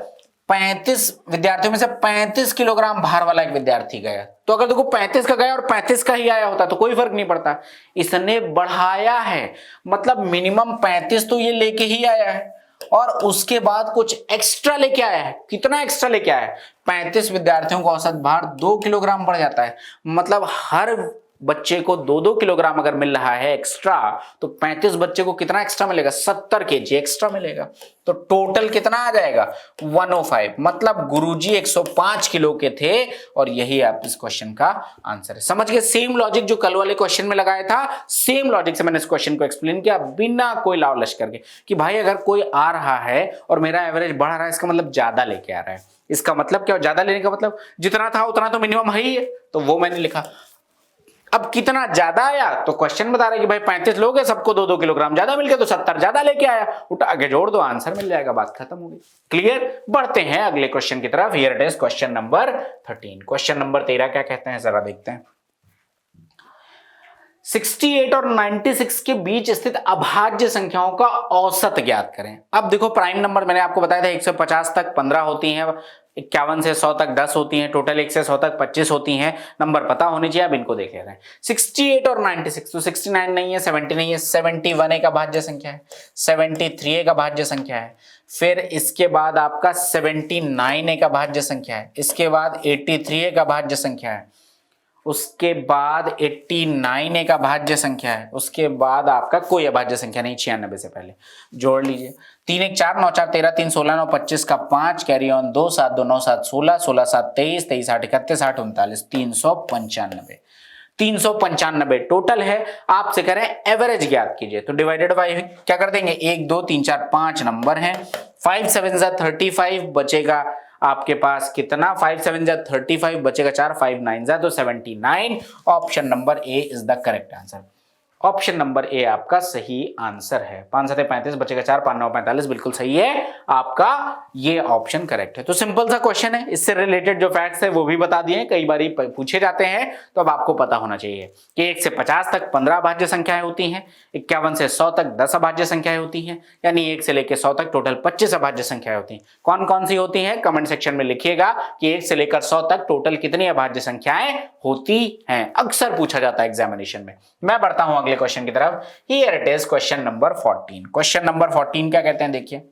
35 विद्यार्थियों में से 35 किलोग्राम भार वाला एक विद्यार्थी गया, तो अगर देखो 35 का गया और 35 का ही आया होता तो कोई फर्क नहीं पड़ता। इसने बढ़ाया है मतलब मिनिमम 35 तो ये लेके ही आया है, और उसके बाद कुछ एक्स्ट्रा लेके आया है। कितना एक्स्ट्रा लेके आया है? 35 विद्यार्थियों का औसत भार 2 किलोग्राम बढ़ जाता है, मतलब हर बच्चे को 2-2 किलोग्राम अगर मिल रहा है एक्स्ट्रा, तो 35 बच्चे को कितना एक्स्ट्रा मिलेगा? 70 केजी एक्स्ट्रा मिलेगा। तो टोटल कितना आ जाएगा? 105। मतलब गुरुजी 105 किलो के थे और यही आप इस क्वेश्चन का आंसर है। समझ गए? सेम लॉजिक जो कल वाले क्वेश्चन में लगाया था, सेम लॉजिक से मैंने इस क्वेश्चन को एक्सप्लेन किया बिना कोई लाव लश्कर के, कि भाई अगर कोई आ रहा है और मेरा एवरेज बढ़ रहा है, इसका मतलब ज्यादा लेके आ रहा है। इसका मतलब क्या? ज्यादा लेने का मतलब जितना था उतना तो मिनिमम है ही है, तो वो मैंने लिखा। अब कितना ज्यादा आया तो क्वेश्चन बता रहा है कि भाई 35 लोग हैं, सबको 2-2 किलोग्राम ज्यादा मिल गया, तो 70 ज्यादा लेके आया, उठा के जोड़ दो, आंसर मिल जाएगा, बात खत्म हो गई। क्लियर? बढ़ते हैं अगले क्वेश्चन की तरफ। Here it is question number 13। Question number 13 क्या कहते हैं जरा देखते हैं। 68 और 96 के बीच स्थित अभाज्य संख्याओं का औसत ज्ञात करें। अब देखो प्राइम नंबर मैंने आपको बताया था 150 तक 15 होती हैं, 51 से 100 तक 10 होती हैं, टोटल 1 से 100 तक 25 होती हैं। नंबर पता होने चाहिए, अब इनको देख ले रहे हैं। 68 और 96, तो 69 नहीं है, 70 नहीं है, 71 एक अभाज्य संख्या है, 73 एक अभाज्य संख्या है, फिर इसके बाद आपका 79 एक अभाज्य संख्या है, इसके बाद 83 एक अभाज्य संख्या है, उसके बाद 89 एक अभाज्य संख्या है, उसके बाद आपका कोई अभाज्य संख्या नहीं 96 से पहले। जोड़ लीजिए, 3 1 4 9 4 13 3 16 9 25 का 5 कैरी ऑन 2 7 2 9 7 16 16 7 23 23 8 31 8 39 395। 395 टोटल है। आपसे करें एवरेज ज्ञात कीजिए, तो डिवाइडेड बाय क्या कर देंगे? 1 2 3 4 5 नंबर हैं, 5 7 35 बचेगा आपके पास कितना? 5 7 35 बचेगा 4, 5 9 तो 79। Option number A is the correct answer. Option number ए आपका सही आंसर है। 5 7 35 बचेगा 4, 5 9 45 बिल्कुल सही है आपका, ये ऑप्शन करेक्ट है। तो सिंपल सा क्वेश्चन है, इससे रिलेटेड जो फैक्ट्स है वो भी बता दिए, कई बार पूछे जाते हैं, तो अब आपको पता होना चाहिए कि 1 से 50 तक 15 अभाज्य संख्याएं होती हैं, 51 से 100 तक 10 अभाज्य संख्याएं होती हैं, यानी 1 से लेकर 100 तक टोटल 25 अभाज्य संख्याएं होती हैं। कौन कौन सी होती हैं? कमेंट सेक्शन में लिखिएगा कि 1 से लेकर 100 तक टोटल कितनी अभाज्य संख्याएं होती हैं। अक्सर पूछा जाता है एग्जामिनेशन में। मैं बढ़ता हूं अगले क्वेश्चन की तरफ। Here it is question number 14। Question number 14 क्या कहते हैं देखिए।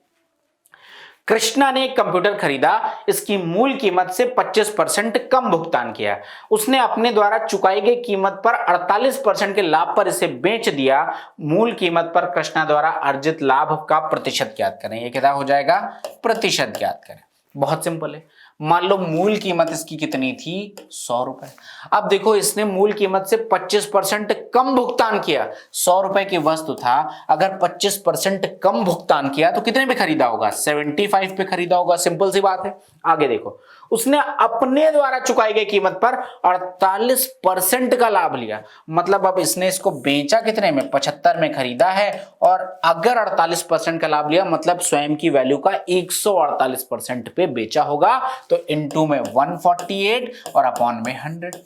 कृष्णा ने एक कंप्यूटर खरीदा, इसकी मूल कीमत से 25% कम भुगतान किया। उसने अपने द्वारा चुकाई गई कीमत पर 48% के लाभ पर इसे बेच दिया। मूल कीमत पर कृष्णा द्वारा अर्जित लाभ का प्रतिशत ज्ञात करें। ये क्या हो जाएगा? प्रतिशत ज्ञात करें। बहुत सिंपल है। मान लो मूल कीमत इसकी कितनी थी? 100 रुपए। अब देखो इसने मूल कीमत से 25% कम भुगतान किया। 100 रुपए की वस्तु था, अगर 25% कम भुगतान किया तो कितने पे खरीदा होगा? 75 पे खरीदा होगा। सिंपल सी बात है। आगे देखो, उसने अपने द्वारा चुकाई गई कीमत पर 48% का लाभ लिया। मतलब अब इसने इसको बेचा कितने में? 75 में खरीदा है, और अगर 48% का लाभ लिया मतलब स्वयं की वैल्यू का 148% पे बेचा होगा। तो इनटू में 148 और अपॉन में 100।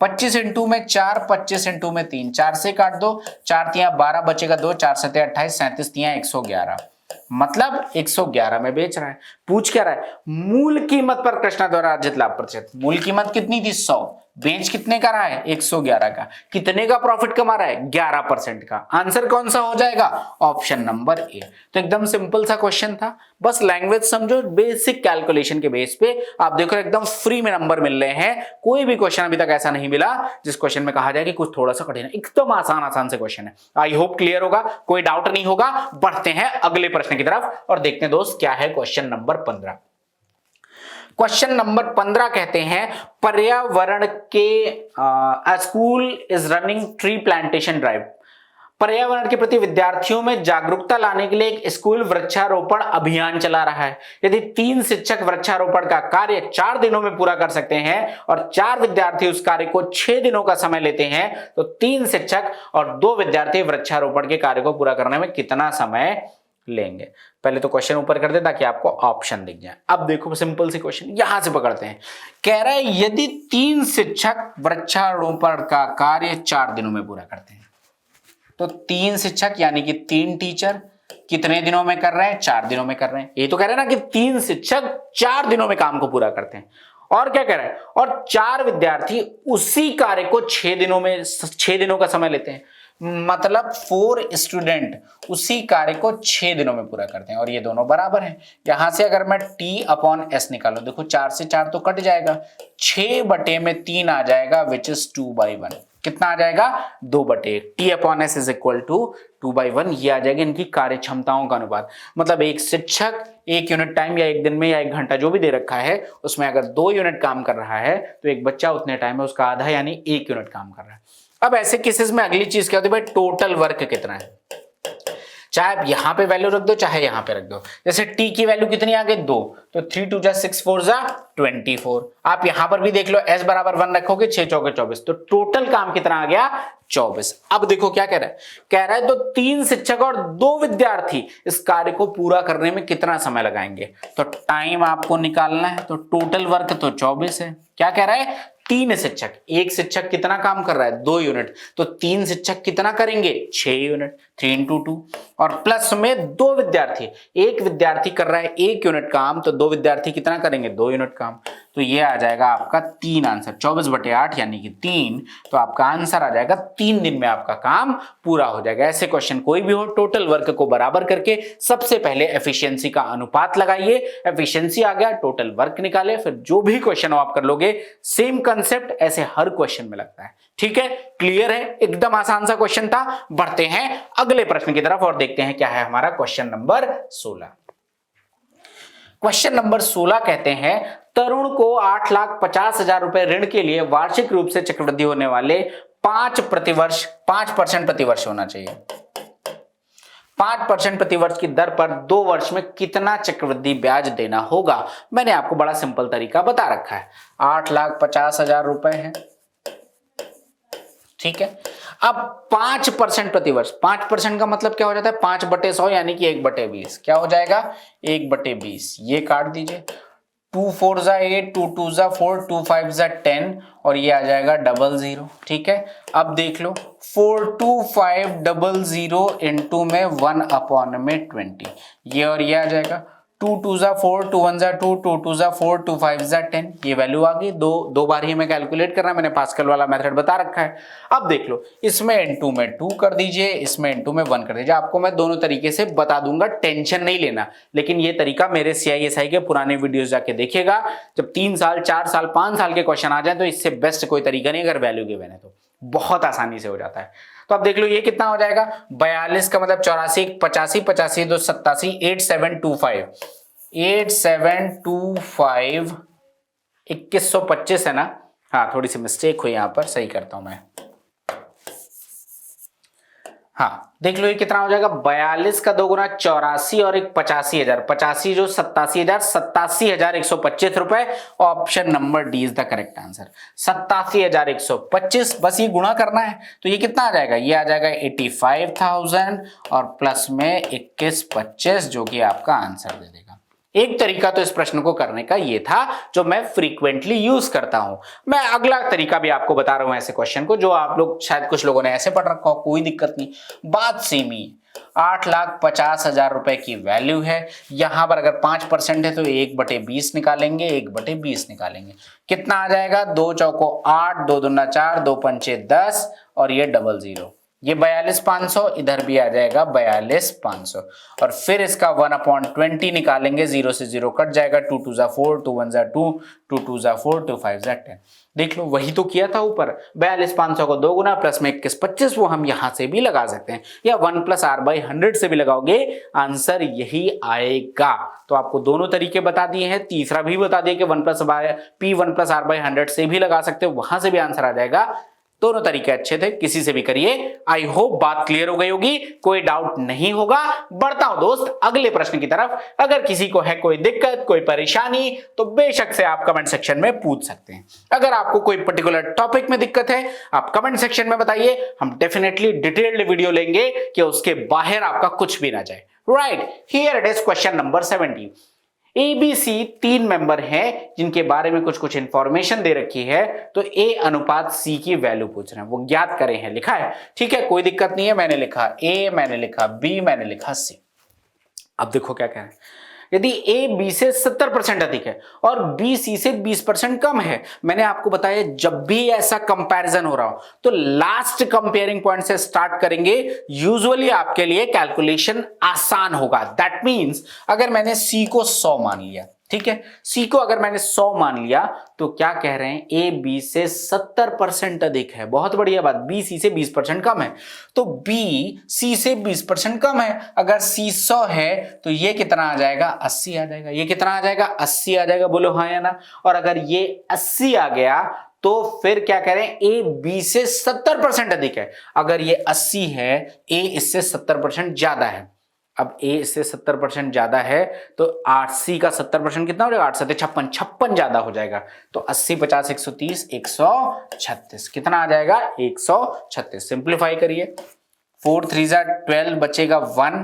25 इंटू में 4, 25 इंटू में 3, 4 से काट दो, 4 तिया 12 बचेगा 2, 4 सत्या 28, 37 तिया 111, मतलब 111 में बेच रहा है। पूछ क्या रहा है? मूल कीमत पर कृष्णा द्वारा अर्जित लाभ प्रतिशत। मूल कीमत कितनी थी? 100, बेच कितने का रहा है? 111 का। कितने का प्रॉफिट कमा रहा है? 11% का। आंसर कौन सा हो जाएगा? ऑप्शन नंबर ए। तो एकदम सिंपल सा क्वेश्चन था, बस लैंग्वेज समझो, बेसिक कैलकुलेशन के बेस पे आप देखो एकदम फ्री में नंबर मिल रहे हैं। कोई भी क्वेश्चन अभी तक ऐसा नहीं मिला जिस क्वेश्चन में कहा जाए कि कुछ थोड़ा सा कठिन है। एकदम आसान आसान से क्वेश्चन है। आई होप क्लियर होगा, कोई डाउट नहीं होगा। बढ़ते हैं अगले प्रश्न की तरफ और देखते हैं दोस्त क्या है क्वेश्चन नंबर 15। क्वेश्चन नंबर 15 कहते हैं, पर्यावरण के school is running tree plantation drive. पर्यावरण के प्रति विद्यार्थियों में जागरूकता लाने के लिए एक स्कूल वृक्षारोपण अभियान चला रहा है। यदि 3 शिक्षक वृक्षारोपण का कार्य 4 दिनों में पूरा कर सकते हैं और 4 विद्यार्थी उस कार्य को 6 दिनों का समय लेते हैं, तो 3 शिक्षक और 2 विद्यार्थी वृक्षारोपण के कार्य को पूरा करने में कितना समय लेंगे? पहले तो क्वेश्चन ऊपर कर दे ताकि आपको ऑप्शन दिख जाए। अब देखो सिंपल सी क्वेश्चन यहां से पकड़ते हैं। कह रहा है यदि 3 शिक्षक वृक्षारोपण का कार्य 4 दिनों में पूरा करते हैं, तो 3 शिक्षक यानी कि 3 टीचर कितने दिनों में कर रहे हैं? 4 दिनों में कर रहे हैं। ये तो कह रहे हैं ना कि 3 शिक्षक 4 दिनों में काम को पूरा करते हैं। और क्या कह रहा है? और 4 विद्यार्थी उसी कार्य को 6 दिनों का समय लेते हैं। मतलब 4 स्टूडेंट उसी कार्य को 6 दिनों में पूरा करते हैं, और ये दोनों बराबर हैं। यहां से अगर मैं T/S निकालू, देखो 4 से 4 तो कट जाएगा, 6/3 आ जाएगा, विच इज 2/1। कितना आ जाएगा 2/1। T/S is equal to 2/1। ये आ जाएगा इनकी कार्य क्षमताओं का अनुपात। मतलब एक शिक्षक 1 यूनिट टाइम या एक दिन में या 1 घंटा जो भी दे रखा है उसमें अगर 2 यूनिट काम कर रहा है तो एक बच्चा उतने टाइम में उसका आधा यानी 1 यूनिट काम कर रहा है। अब ऐसे केसेस में अगली चीज क्या होती है भाई, टोटल वर्क कितना है। चाहे आप यहां पे वैल्यू रख दो चाहे यहां पे रख दो। जैसे t की वैल्यू कितनी आ गई 2, तो 3 2 जा 6 4 जा 24। आप यहां पर भी देख लो s बराबर 1 रखोगे 6 चौके 24, तो टोटल काम कितना आ गया 24। अब देखो क्या कह रहा है, कह रहा है तो 3 शिक्षक और 2 विद्यार्थी इस कार्य को पूरा करने में कितना समय लगाएंगे। तो टाइम आपको निकालना है, तो टोटल वर्क तो 24 है। क्या कह रहा है, 3 शिक्षक, एक शिक्षक कितना काम कर रहा है 2 यूनिट, तो 3 शिक्षक कितना करेंगे 6 यूनिट, 3 × 2, और प्लस में 2 विद्यार्थी, एक विद्यार्थी कर रहा है 1 यूनिट काम, तो 2 विद्यार्थी कितना करेंगे 2 यूनिट काम। तो ये आ जाएगा आपका 3 आंसर, 24/8 यानी कि 3। तो आपका आंसर आ जाएगा 3 दिन में आपका काम पूरा हो जाएगा। ऐसे क्वेश्चन कोई भी हो, टोटल वर्क को बराबर करके सबसे पहले एफिशिएंसी का अनुपात लगाइए, एफिशिएंसी आ गया टोटल वर्क निकाले, फिर जो भी क्वेश्चन हो आप कर लोगे। सेम कंसेप्ट ऐसे हर क्वेश्चन में लगता है। ठीक है, क्लियर है, एकदम आसान सा क्वेश्चन था। बढ़ते हैं अगले प्रश्न की तरफ और देखते हैं क्या है हमारा क्वेश्चन नंबर 16। क्वेश्चन नंबर 16 कहते हैं तरुण को 8,50,000 रुपए ऋण के लिए वार्षिक रूप से चक्रवृद्धि होने वाले 5% प्रतिवर्ष होना चाहिए। 5% प्रतिवर्ष की दर पर 2 वर्ष में कितना चक्रवृद्धि ब्याज देना होगा। मैंने आपको बड़ा सिंपल तरीका बता रखा है। 8,50,000 रुपए है, ठीक है। अब 5% प्रतिवर्ष, 5% का मतलब क्या हो जाता है 5/100 यानी कि 1/20। क्या हो जाएगा 1/20, ये काट दीजिए। 2 4 जा 8, 2 2 जा 4, 2 5 जा 10 और ये आ जाएगा 00। ठीक है, अब देख लो 42500 इंटू में 1/20, ये और ये आ जाएगा 2 2 जा 4, 2 1 जा 2, 2 2 जा 4, 2 5 जा 10। ये वैल्यू आ गई। दो बार ही हमें कैलकुलेट करना है, मैंने पास्कल वाला मेथड बता रखा है। अब देख लो, इसमें इनटू में 2 कर दीजिए, इसमें इनटू में 1 कर दीजिए। आपको मैं दोनों तरीके से बता दूंगा, टेंशन नहीं लेना। लेकिन ये तरीका मेरे CISI के पुराने वीडियोस जाके देखिएगा। जब 3 साल 4 साल 5 साल के क्वेश्चन आ जाए तो इससे बेस्ट कोई तरीका नहीं, अगर वैल्यू गिवन है तो बहुत आसानी से हो जाता है। तो अब देख लो ये कितना हो जाएगा 42 का मतलब 84, 85, 85 2 87, 8725, 8725, 2125 है ना। हाँ, थोड़ी सी मिस्टेक हुई, यहां पर सही करता हूं मैं। हाँ, देख लो ये कितना हो जाएगा 42 का 2 गुना 84 और एक 85,000, 85 जो 87,000, 87,125 रुपए। Option number D is the correct answer, 87,125। बस ये गुणा करना है, तो ये कितना आ जाएगा, ये आ जाएगा 85,000 और प्लस में 2125 जो कि आपका आंसर दे देगा। एक तरीका तो इस प्रश्न को करने का ये था जो मैं फ्रीक्वेंटली यूज करता हूं। मैं अगला तरीका भी आपको बता रहा हूं ऐसे क्वेश्चन को जो आप लोग शायद कुछ लोगों ने ऐसे पढ़ रखा हो, कोई दिक्कत नहीं, बात सेम ही। 8,50,000 रुपए की वैल्यू है, यहां पर अगर 5% है तो 1/20 निकालेंगे, 1/20 निकालेंगे, कितना आ जाएगा 2 चौको 8, 2 दूना 4, 2 पंचे 10 और ये 00। ये 42,500 इधर भी आ जाएगा 42,500 और फिर इसका 1/20 निकालेंगे, 0 से 0 कट जाएगा, 2 2 जा 4, 2 1 जा 2, 2 2 जा 4, 2 5 जा 10। देख लो वही तो किया था ऊपर, 42,500 को 2 गुना प्लस में 2125 वो हम यहां से भी लगा सकते हैं, या 1 + r/100 से भी लगाओगे, आंसर यही आएगा। तो आपको दोनों तरीके बता दिए हैं, तीसरा भी बता दिया कि 1 + r/100 से भी लगा सकते हो, वहां से भी आंसर आ जाएगा। दोनों तरीके अच्छे थे, किसी से भी करिए। आई होप बात क्लियर हो गई होगी, कोई डाउट नहीं होगा। बढ़ता हूं दोस्त अगले प्रश्न की तरफ। अगर किसी को है कोई दिक्कत, कोई परेशानी, तो बेशक से आप कमेंट सेक्शन में पूछ सकते हैं। अगर आपको कोई पर्टिकुलर टॉपिक में दिक्कत है, आप कमेंट सेक्शन में बताइए, हम डेफिनेटली डिटेल्ड वीडियो लेंगे कि उसके बाहर आपका कुछ भी ना जाए। Right, here it is question number 70। ABC 3 member हैं जिनके बारे में कुछ इंफॉर्मेशन दे रखी है, तो A/C की वैल्यू पूछ रहे हैं, वो ज्ञात करें हैं, लिखा है। ठीक है, कोई दिक्कत नहीं है, मैंने लिखा A, मैंने लिखा B, मैंने लिखा C। अब देखो क्या कह रहे हैं, यदि A B से 70% अधिक है और B C से 20% कम है, मैंने आपको बताया जब भी ऐसा कंपैरिजन हो रहा हो तो लास्ट कंपेयरिंग पॉइंट से स्टार्ट करेंगे, यूजुअली आपके लिए कैलकुलेशन आसान होगा। दैट मींस अगर मैंने C को 100 मान लिया, ठीक है। सी को अगर मैंने 100 मान लिया तो क्या कह रहे हैं, ए बी से 70% अधिक है। बहुत बढ़िया बात, बी सी से 20% कम है, तो बी सी से 20% कम है। अगर सी 100 है तो ये कितना आ जाएगा, 80 आ जाएगा। ये कितना आ जाएगा, 80 आ जाएगा, बोलो हाँ या ना। और अगर ये 80 आ गया तो फिर क्या करें, ए बी से 70% अधिक है। अगर ये 80 है, ए इससे 70% ज्यादा है। अब ए इससे 70% ज्यादा है तो 80 का 70% कितना हो जाएगा, 8 7 56, 56 ज्यादा हो जाएगा। तो 80 50 130 136 कितना आ जाएगा, 136। सिंप्लीफाई करिए, 4 3 जा 12 बचेगा 1,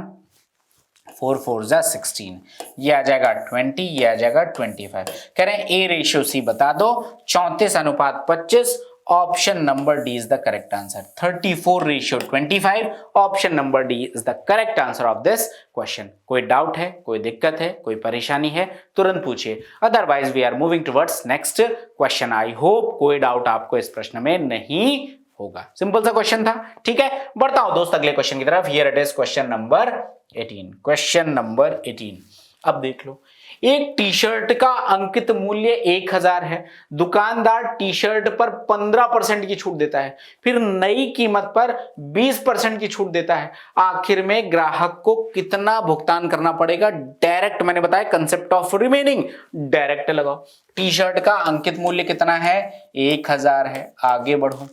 4 4 जा 16, ये आ जाएगा 20, ये आ जाएगा 25। कह रहे हैं ए रेशियो सी बता दो, 34:25। Option number D is the correct answer. 34:25, option number D is the correct answer of this question. कोई डाउट है, कोई दिक्कत है, कोई परेशानी है, तुरंत पूछिए, otherwise we are moving towards next question. I hope कोई डाउट आपको इस प्रश्न में नहीं होगा। सिंपल सा क्वेश्चन था, ठीक है। बढ़ता हूं दोस्त अगले क्वेश्चन की तरफ। Here it is question number 18। Question number 18, अब देख लो, एक टी शर्ट का अंकित मूल्य 1000 है। दुकानदार टी शर्ट पर 15% की छूट देता है, फिर नई कीमत पर 20% की छूट देता है। आखिर में ग्राहक को कितना भुगतान करना पड़ेगा? डायरेक्ट मैंने बताया कंसेप्ट ऑफ रिमेनिंग, डायरेक्ट लगाओ। टी शर्ट का अंकित मूल्य कितना है, 1000 है। आगे बढ़ो,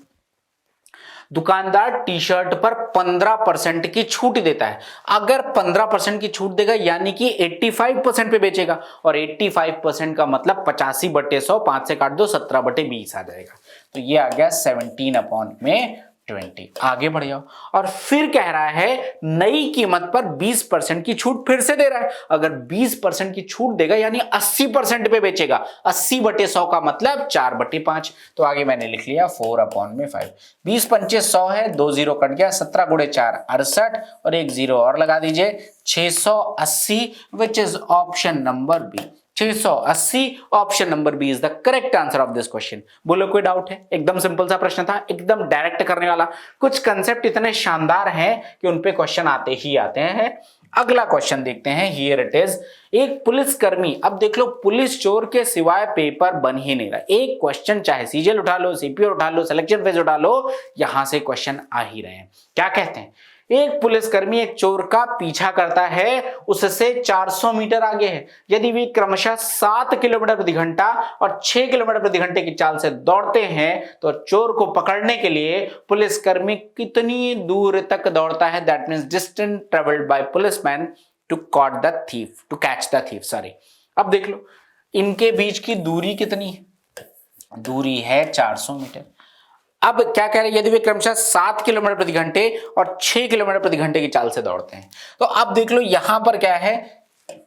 दुकानदार टी शर्ट पर 15% की छूट देता है। अगर 15% की छूट देगा यानी कि 85% पे बेचेगा, और 85% का मतलब 85/100, 5 से काट दो 17/20 आ जाएगा। तो ये आ गया 17/20। आगे बढ़ जाओ, और फिर कह रहा है नई कीमत पर 20% की छूट फिर से दे रहा है। अगर 20% की छूट देगा यानी 80% पे बेचेगा। 80/100 का मतलब 4/5। तो आगे मैंने लिख लिया 4/5। 20 पंचे 100 है, 2 जीरो कट गया, 17 गुणे 4 68, और एक जीरो और लगा दीजिए, 680, which is option number B. 680, option number B is the correct answer of this question. बोलो कोई डाउट है? एकदम सिंपल सा प्रश्न था, एकदम डायरेक्ट करने वाला। कुछ कंसेप्ट इतने शानदार हैं कि उनपे क्वेश्चन आते ही आते हैं। अगला क्वेश्चन देखते हैं, हियर इट इज। एक पुलिसकर्मी, अब देख लो पुलिस चोर के सिवाय पेपर बन ही नहीं रहा। एक क्वेश्चन चाहे सीजीएल उठा लो, सीपीओ उठा लो, सिलेक्शन फेज उठा लो, यहां से क्वेश्चन आ ही रहे हैं। क्या कहते हैं, एक पुलिसकर्मी एक चोर का पीछा करता है, उससे 400 मीटर आगे है। यदि वे क्रमशः 7 किलोमीटर प्रति घंटा और 6 किलोमीटर प्रति घंटे की चाल से दौड़ते हैं तो चोर को पकड़ने के लिए पुलिसकर्मी कितनी दूर तक दौड़ता है? That means distance travelled by policeman to caught the thief, to catch the thief, sorry. अब देख लो इनके बीच की दूरी कितनी है? दूरी है 400 मीटर। अब क्या कह रहे हैं, यदि वे क्रमशः 7 किलोमीटर प्रति घंटे और 6 किलोमीटर प्रति घंटे की चाल से दौड़ते हैं, तो अब देख लो यहां पर क्या है,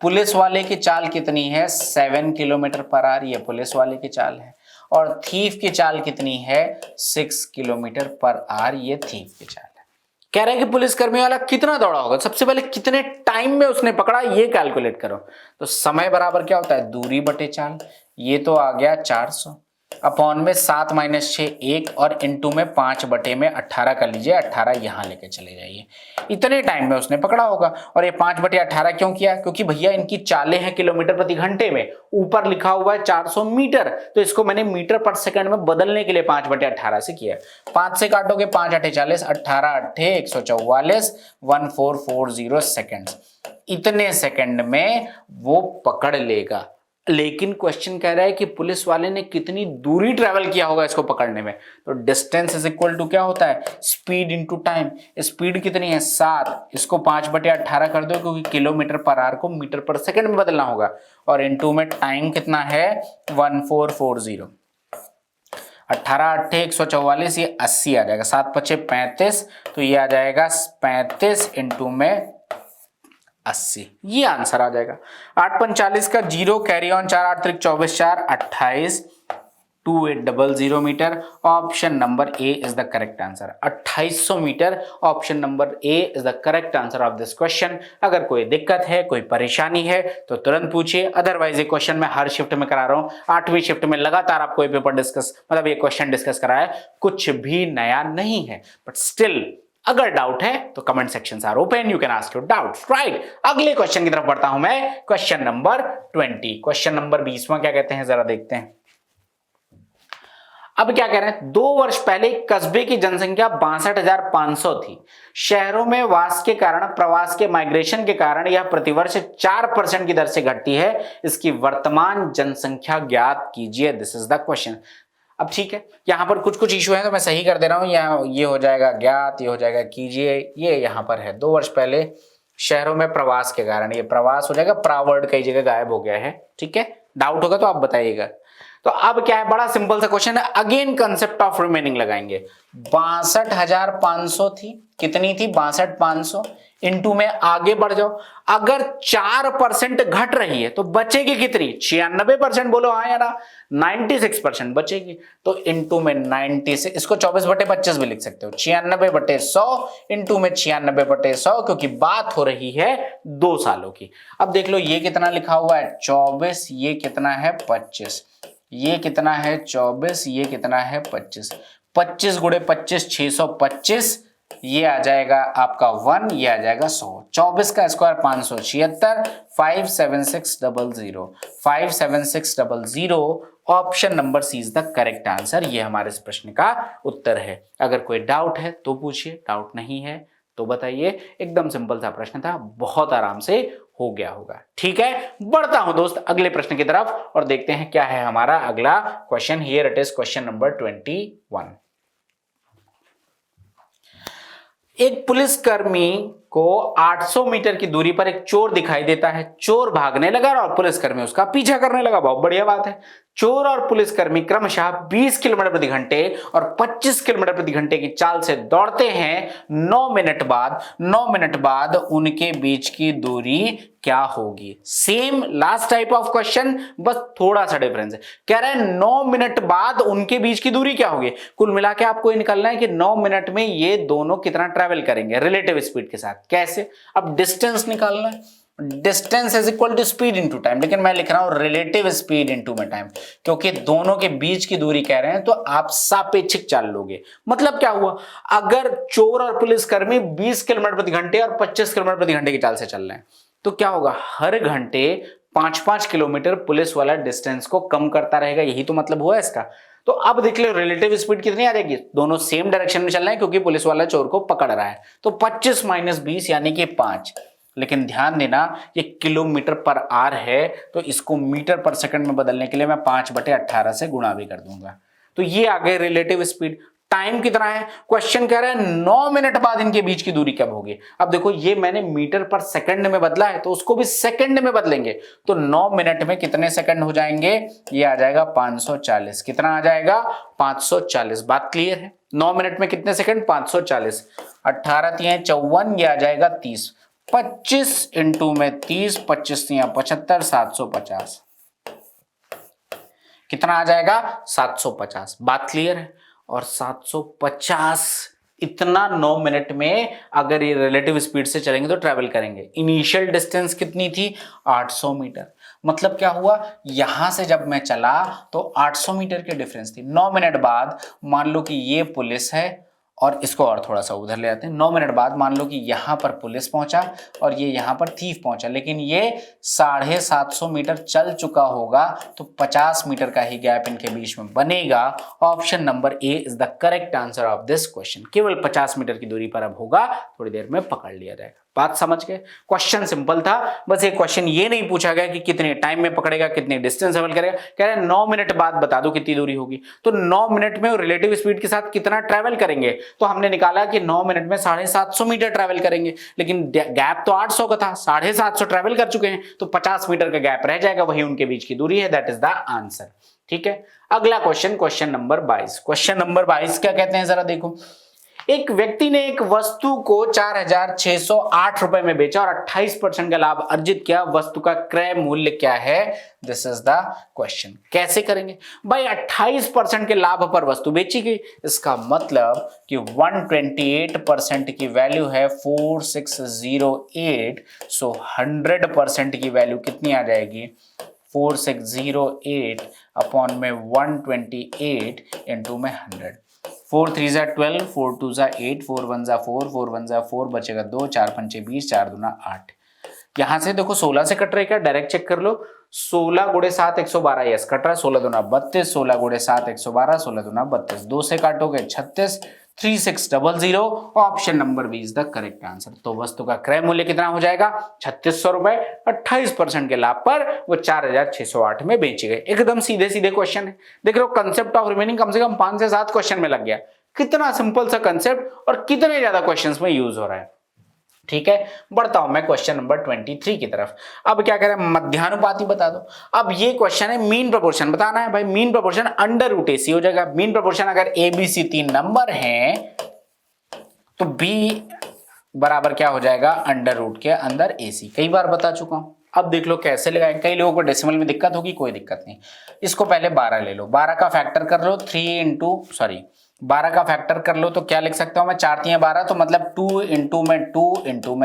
पुलिस वाले की चाल कितनी है, 7 किलोमीटर पर आवर, ये पुलिस वाले की चाल है। और थीफ की चाल कितनी है, 6 किलोमीटर पर आवर, ये थीफ की चाल है। कह रहे हैं कि पुलिसकर्मी वाला कितना दौड़ा होगा, सबसे पहले कितने टाइम में उसने पकड़ा, ये कैलकुलेट करो। तो समय बराबर क्या होता है, दूरी बटे चाल। ये तो आ गया 400 अपॉन में 7 - 6 1, और इंटू में 5/18 कर लीजिए। 18 यहां लेके चले जाइए। इतने टाइम में उसने पकड़ा होगा। और ये 5/18 क्यों किया? क्योंकि भैया इनकी चालें हैं किलोमीटर प्रति घंटे में, ऊपर लिखा हुआ है 400 मीटर, तो इसको मैंने मीटर पर सेकंड में बदलने के लिए 5/18 से किया। 5 से काटोगे 5 × 8 = 40, 18 × 8 = 144, 1440 सेकेंड। इतने सेकंड में वो पकड़ लेगा। लेकिन क्वेश्चन कह रहा है कि पुलिस वाले ने कितनी दूरी ट्रेवल किया होगा इसको पकड़ने में। तो डिस्टेंस इज इक्वल टू क्या होता है, स्पीड इनटू टाइम। स्पीड कितनी है, 7, इसको 5/18 कर दो क्योंकि किलोमीटर पर आवर को मीटर पर सेकंड में बदलना होगा। और इनटू में टाइम कितना है, 1440। 18 × 8 = 144, ये 80 आ जाएगा। 7 × 5 = 35, तो ये आ जाएगा 35 इंटू में 80, ये आंसर आ जाएगा। 8 × 5 = 40 का 0 carry on, 4 8 3 24 4 28, 2800 metre. Option number A is the correct answer. 2800 metre, option number A is the correct answer of this question. अगर कोई दिक्कत है, कोई परेशानी है तो तुरंत पूछिए, अदरवाइज ये क्वेश्चन मैं हर शिफ्ट में करा रहा हूं। 8वीं शिफ्ट में लगातार आपको ये पेपर डिस्कस, मतलब ये क्वेश्चन डिस्कस करा है, कुछ भी नया नहीं है। बट स्टिल अगर डाउट है तो comment section are open, you can ask your doubts, right. अगले क्वेश्चन की तरफ बढ़ता हूं मैं, क्वेश्चन नंबर 20। क्वेश्चन नंबर 20वां क्या कहते हैं जरा देखते हैं। अब क्या कह रहे हैं, 2 वर्ष पहले कस्बे की जनसंख्या 62,500 थी। शहरों में वास के कारण, प्रवास के माइग्रेशन के कारण यह प्रतिवर्ष 4% की दर से घटती है। इसकी वर्तमान जनसंख्या ज्ञात कीजिए। This is the question. अब ठीक है, यहां पर कुछ कुछ इशू है तो मैं सही कर दे रहा हूं। यहाँ ये हो जाएगा ज्ञात, ये हो जाएगा कीजिए, ये यहां पर है 2 वर्ष पहले शहरों में प्रवास के कारण, ये प्रवास हो जाएगा, प्रावर्ड कई जगह गायब हो गया है। ठीक है, डाउट होगा तो आप बताइएगा। तो अब क्या है, बड़ा सिंपल सा क्वेश्चन है, अगेन कंसेप्ट ऑफ रिमेनिंग लगाएंगे। 62,500 थी, कितनी थी 62,500, इनटू में आगे बढ़ जाओ, अगर 4% घट रही है तो बचेगी कितनी, 96%, बोलो हाँ या ना, 96% बचेगी। तो इनटू में 96, इसको 24/25 भी लिख सकते हो, 96/100 इनटू में 96/100, क्योंकि बात हो रही है 2 सालों की। अब देख लो ये कितना लिखा हुआ है 24, ये कितना है 25, ये कितना है 24, ये कितना है 25, 25 गुणे 25 625, ये आ जाएगा आपका 1, ये आ जाएगा 100, 24 का square 576, 57600, 57600, option number C is the correct answer. ये हमारे इस प्रश्न का उत्तर है। अगर कोई डाउट है तो पूछिए, डाउट नहीं है तो बताइए। एकदम सिंपल सा प्रश्न था, बहुत आराम से हो गया होगा। ठीक है, बढ़ता हूं दोस्त अगले प्रश्न की तरफ और देखते हैं क्या है हमारा अगला question. Here it is question number 21। एक पुलिसकर्मी को 800 मीटर की दूरी पर एक चोर दिखाई देता है। चोर भागने लगा और पुलिसकर्मी उसका पीछा करने लगा। बहुत बढ़िया बात है। चोर और पुलिसकर्मी क्रमशः 20 किलोमीटर प्रति घंटे और 25 किलोमीटर प्रति घंटे की चाल से दौड़ते हैं। 9 मिनट बाद उनके बीच की दूरी क्या होगी। Same last type of question, बस थोड़ा सा डिफरेंस है। कह रहे हैं 9 मिनट बाद उनके बीच की दूरी क्या होगी। कुल मिला के आपको ये निकालना है कि 9 मिनट में ये दोनों कितना ट्रेवल करेंगे रिलेटिव स्पीड के साथ। कैसे, अब डिस्टेंस निकालना है, distance is equal to speed into time, लेकिन मैं लिख रहा हूं रिलेटिव स्पीड इनटू में टाइम, क्योंकि दोनों के बीच की दूरी कह रहे हैं तो आप सापेक्षिक चाल लोगे। मतलब क्या हुआ, अगर चोर और पुलिसकर्मी 20 किलोमीटर प्रति घंटे और 25 किलोमीटर प्रति घंटे की चाल से चल रहे हैं तो क्या होगा, हर घंटे 5-5 किलोमीटर पुलिस वाला डिस्टेंस को कम करता रहेगा। यही तो मतलब हुआ इसका। तो अब देख लो रिलेटिव स्पीड कितनी आ जाएगी, दोनों सेम डायरेक्शन में चल रहे हैं क्योंकि पुलिस वाला चोर को पकड़ रहा है। तो 25 - 20 यानी कि 5। लेकिन ध्यान देना ये किलोमीटर पर आवर है, तो इसको मीटर पर सेकंड में बदलने के लिए मैं 5/18 से गुणा भी कर दूंगा। तो ये आ गए रिलेटिव स्पीड। टाइम कितना है, क्वेश्चन कह रहा है 9 मिनट बाद इनके बीच की दूरी कब होगी। अब देखो ये मैंने मीटर पर सेकंड में बदला है तो उसको भी सेकंड में बदलेंगे, तो 9 मिनट में कितने सेकंड हो जाएंगे, ये आ जाएगा 540। कितना आ जाएगा 540। बात क्लियर है। 9 मिनट में कितने सेकंड 540, 18 × 54, ये आ जाएगा 30, 25 इंटू में 30, 25 × 75, 750। कितना आ जाएगा 750। बात क्लियर है। और 750 इतना 9 मिनट में अगर ये रिलेटिव स्पीड से चलेंगे तो ट्रेवल करेंगे। इनिशियल डिस्टेंस कितनी थी 800 मीटर। मतलब क्या हुआ, यहां से जब मैं चला तो 800 मीटर की डिफरेंस थी। 9 मिनट बाद मान लो कि ये पुलिस है और इसको और थोड़ा सा उधर ले आते हैं। 9 मिनट बाद मान लो कि यहां पर पुलिस पहुंचा और ये यहां पर थीफ पहुंचा, लेकिन ये 750 मीटर चल चुका होगा, तो 50 मीटर का ही गैप इनके बीच में बनेगा। Option number A is the correct answer of this question. केवल 50 मीटर की दूरी पर अब होगा, थोड़ी देर में पकड़ लिया जाएगा। बात समझ गए। क्वेश्चन सिंपल था, बस ये क्वेश्चन ये नहीं पूछा गया कि कितने टाइम में पकड़ेगा, कितनी डिस्टेंस ट्रेवल करेगा। कह रहे हैं 9 मिनट बाद बता दो कितनी दूरी होगी। तो 9 मिनट में रिलेटिव स्पीड के साथ कितना ट्रेवल करेंगे, तो हमने निकाला कि 9 मिनट में 750 मीटर ट्रेवल करेंगे, लेकिन गैप तो 800 का था, 750 ट्रेवल कर चुके हैं, तो 50 मीटर का गैप रह जाएगा, वही उनके बीच की दूरी है। That is the answer. ठीक है, अगला question, question number 22। Question number 22 क्या कहते हैं जरा देखो। एक व्यक्ति ने एक वस्तु को 4,608 रुपए में बेचा और 28% का लाभ अर्जित किया। वस्तु का क्रय मूल्य क्या है, दिस इज द क्वेश्चन। कैसे करेंगे भाई, 28% के लाभ पर वस्तु बेची गई, इसका मतलब कि 128% की वैल्यू है 4608। सो 100% की वैल्यू कितनी आ जाएगी 4608 अपॉन में 128 इंटू में 100। 4 3 जा 12, 4 2 जा 8, 4 1 जा 4, 4 1 जा 4, बचेगा 2, 4 पंचे 20, 4 दूना 8। यहां से देखो 16 से कट रहा है क्या, डायरेक्ट चेक कर लो। 16 गुणे 7 112, यस कट रहा है। 16 दूना 32, 16 गुणे 7 112, 16 दूना 32, 2 से काटोगे 36, 3600। Option number B is the correct answer. तो वस्तु का क्रय मूल्य कितना हो जाएगा, 3600 रुपए। 28% के लाभ पर वो 4608 में बेची गई। एकदम सीधे सीधे क्वेश्चन है, देख रहे हो कंसेप्ट ऑफ रिमेनिंग कम से कम 5 से 7 क्वेश्चन में लग गया। कितना सिंपल सा कंसेप्ट और कितने ज्यादा क्वेश्चंस में यूज हो रहा है। ठीक है, बढ़ता हूं मैं क्वेश्चन नंबर 23 की तरफ। अब क्या करें, मध्यानुपाती बता दो। अब ये क्वेश्चन है मीन प्रोपोर्शन बताना है भाई। Mean proportion under root AC हो जाएगा। मीन प्रोपोर्शन अगर ABC 3 नंबर हैं तो B बराबर क्या हो जाएगा, अंडर रूट के अंदर AC। कई बार बता चुका हूं, अब देख लो कैसे लगाएं। कई लोगों को डेसिमल में दिक्कत होगी, कोई दिक्कत नहीं। इसको पहले 12 ले लो, 12 का फैक्टर कर लो 12 का फैक्टर कर लो तो क्या लिख सकता हूं मैं, 4 3 12, तो मतलब 2 इंटू में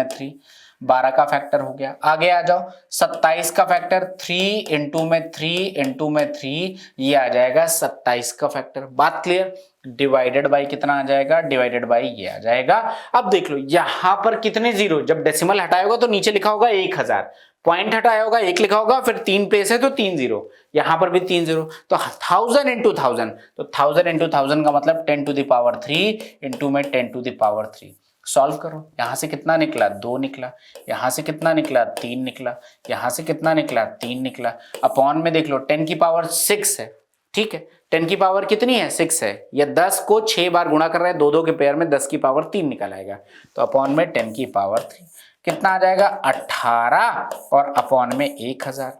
3, 12 का फैक्टर हो गया। आगे आ जाओ, 27 का फैक्टर 3 इंटू में 3, ये आ जाएगा 27 का फैक्टर। बात क्लियर। डिवाइडेड बाई कितना आ जाएगा, डिवाइडेड बाई ये आ जाएगा। अब देख लो यहां पर कितने जीरो, जब डेसिमल हटाया होगा तो नीचे लिखा होगा 1000, पॉइंट हटाया होगा 1 लिखा होगा, फिर 3 पेस है तो 3 जीरो, यहां पर भी 3 जीरो, तो 1000 इंटू 1000, तो 1000 इंटू 1000 का मतलब 10 टू द पावर 3 इंटू में 10 टू द पावर 3। सॉल्व करो, यहां से कितना निकला, 2 निकला, यहां से कितना निकला, 3 निकला, यहां से कितना निकला, 3 निकला। अपॉन में देख लो 10 की पावर 6 है, ठीक है, 10 की पावर कितनी है, 6 है। या 10 को 6 बार गुणा कर रहे हैं, 2 2 के पेयर में 10 की पावर 3 निकल आएगा, तो अपॉन में 10 की पावर 3 कितना आ जाएगा, 18, और अपॉन में 1000।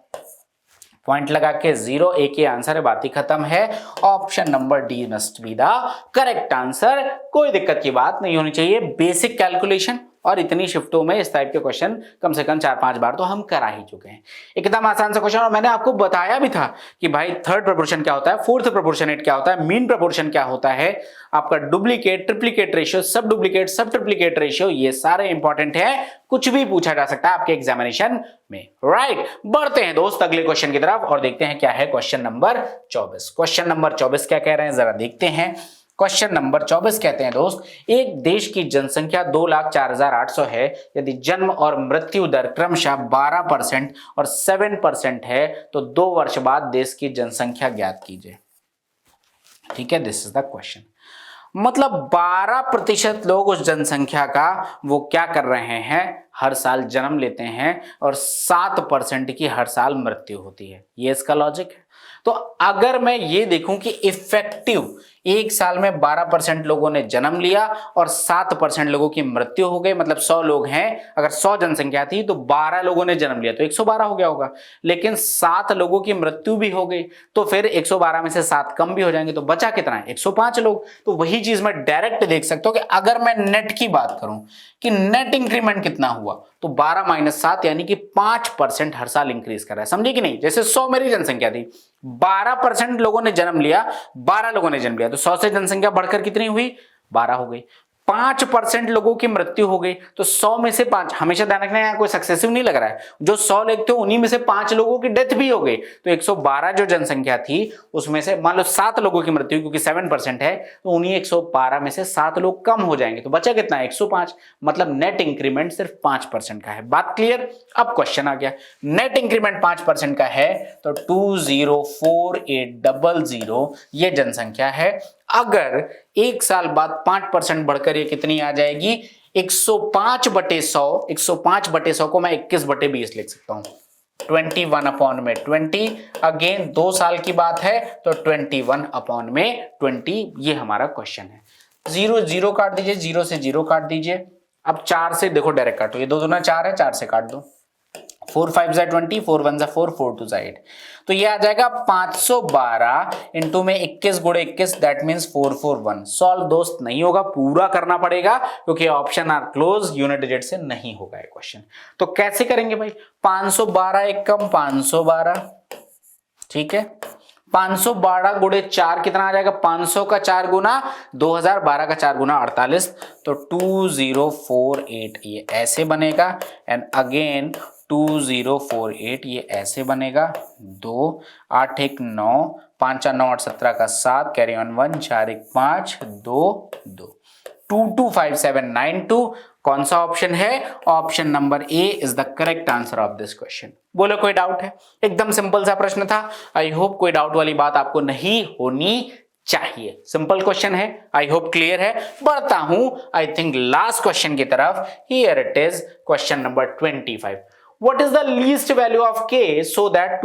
पॉइंट लगा के 0, एक ही आंसर है, बात ही खत्म है। Option number D must be the correct answer. कोई दिक्कत की बात नहीं होनी चाहिए। बेसिक कैलकुलेशन और इतनी शिफ्टों में इस टाइप के क्वेश्चन कम से कम 4-5 बार तो हम करा ही चुके हैं। एकदम आसान सा क्वेश्चन, और मैंने आपको बताया भी था कि भाई थर्ड प्रोपोर्शन क्या होता है, फोर्थ प्रोपोर्शनेट क्या होता है, मीन प्रोपोर्शन क्या होता है, आपका डुप्लीकेट, ट्रिप्लीकेट रेशियो, सब डुप्लीकेट, सब ट्रिप्लीकेट रेशियो, ये सारे इंपॉर्टेंट है। कुछ भी पूछा जा सकता है आपके एग्जामिनेशन में, राइट। बढ़ते हैं दोस्त अगले क्वेश्चन की तरफ और देखते हैं क्या है क्वेश्चन नंबर 24। क्वेश्चन नंबर 24 क्या कह रहे हैं जरा देखते हैं। क्वेश्चन नंबर 24 कहते हैं दोस्त, एक देश की जनसंख्या 2,04,800 है। यदि जन्म और मृत्यु दर क्रमशः 12% और 7% है तो 2 वर्ष बाद देश की जनसंख्या ज्ञात कीजिए। ठीक है, दिस इज द क्वेश्चन। मतलब 12% लोग उस जनसंख्या का वो क्या कर रहे हैं, हर साल जन्म लेते हैं, और 7% की हर साल मृत्यु होती है। ये इसका लॉजिक है। तो अगर मैं ये देखूं कि इफेक्टिव एक साल में 12% लोगों ने जन्म लिया और 7% लोगों की मृत्यु हो गई, मतलब 100 लोग हैं, अगर 100 जनसंख्या थी तो 12 लोगों ने जन्म लिया तो 112 हो गया होगा, लेकिन 7 लोगों की मृत्यु भी हो गई तो फिर 112 में से 7 कम भी हो जाएंगे, तो बचा कितना है, 105 लोग। तो वही चीज मैं डायरेक्ट देख सकता हूं कि अगर मैं नेट की बात करूं कि नेट इंक्रीमेंट कितना हुआ, तो 12 माइनस 7 यानी कि 5% हर साल इंक्रीज कर रहा है। समझे कि नहीं? जैसे 100 मेरी जनसंख्या थी, 12% लोगों ने जन्म लिया, 12 लोगों ने जन्म लिया, तो 100 से जनसंख्या बढ़कर कितनी हुई, 12 हो गई। 5% लोगों की मृत्यु हो गई, तो 100 में से 5, हमेशा ध्यान रखना है कोई सक्सेसिव नहीं लग रहा है, जो 100 लोग थे उन्हीं में से 5 लोगों की डेथ भी हो गई, तो 112 जो जनसंख्या थी उसमें से मान लो 7 लोगों की मृत्यु, क्योंकि 7% है, तो उन्हीं 112 में से 7 लोग कम हो जाएंगे, तो बचा कितना है, 105। मतलब नेट इंक्रीमेंट सिर्फ 5% का है। बात क्लियर? अब क्वेश्चन आ गया, नेट इंक्रीमेंट 5% का है तो 204800 ये जनसंख्या है। अगर एक साल बाद 5% बढ़कर ये कितनी आ जाएगी, 105/100। 105/100 को मैं 21/20 लिख सकता हूं, 21/20। अगेन 2 साल की बात है तो 21/20, ये हमारा क्वेश्चन है। 0 0 काट दीजिए, 0 से 0 काट दीजिए। अब 4 से देखो डायरेक्ट काटो, ये 2 दूना 4 है, 4 से काट दो, 4 5 जा 20, 4 1 जा 4, 4 2 जा 8, तो ये आ जाएगा 512 इंटू में 21 गुणे 21, दैट मींस 441। सॉल्व दोस्त नहीं होगा, पूरा करना पड़ेगा क्योंकि option are close, unit digit से नहीं होगा ये क्वेश्चन। तो कैसे करेंगे भाई, 512 एक कम 512, ठीक है, 512 गुणे 4 कितना आ जाएगा, 500 का 4 गुना 2012 का 4 गुना 48, तो 2048 ये ऐसे बनेगा, एंड अगेन 2048 ये ऐसे बनेगा, 2 8 1 9 5 4 9 8 17 का 7 कैरी ऑन 1 4 1 5 2 2 2 2 5 7 9 2। कौन सा ऑप्शन है? Option number A is the correct answer of this question. बोलो कोई डाउट है? एकदम सिंपल सा प्रश्न था। आई होप कोई डाउट वाली बात आपको नहीं होनी चाहिए। सिंपल क्वेश्चन है, आई होप क्लियर है। बढ़ता हूं आई थिंक लास्ट क्वेश्चन की तरफ। Here it is question number 25। What is the least value of k so that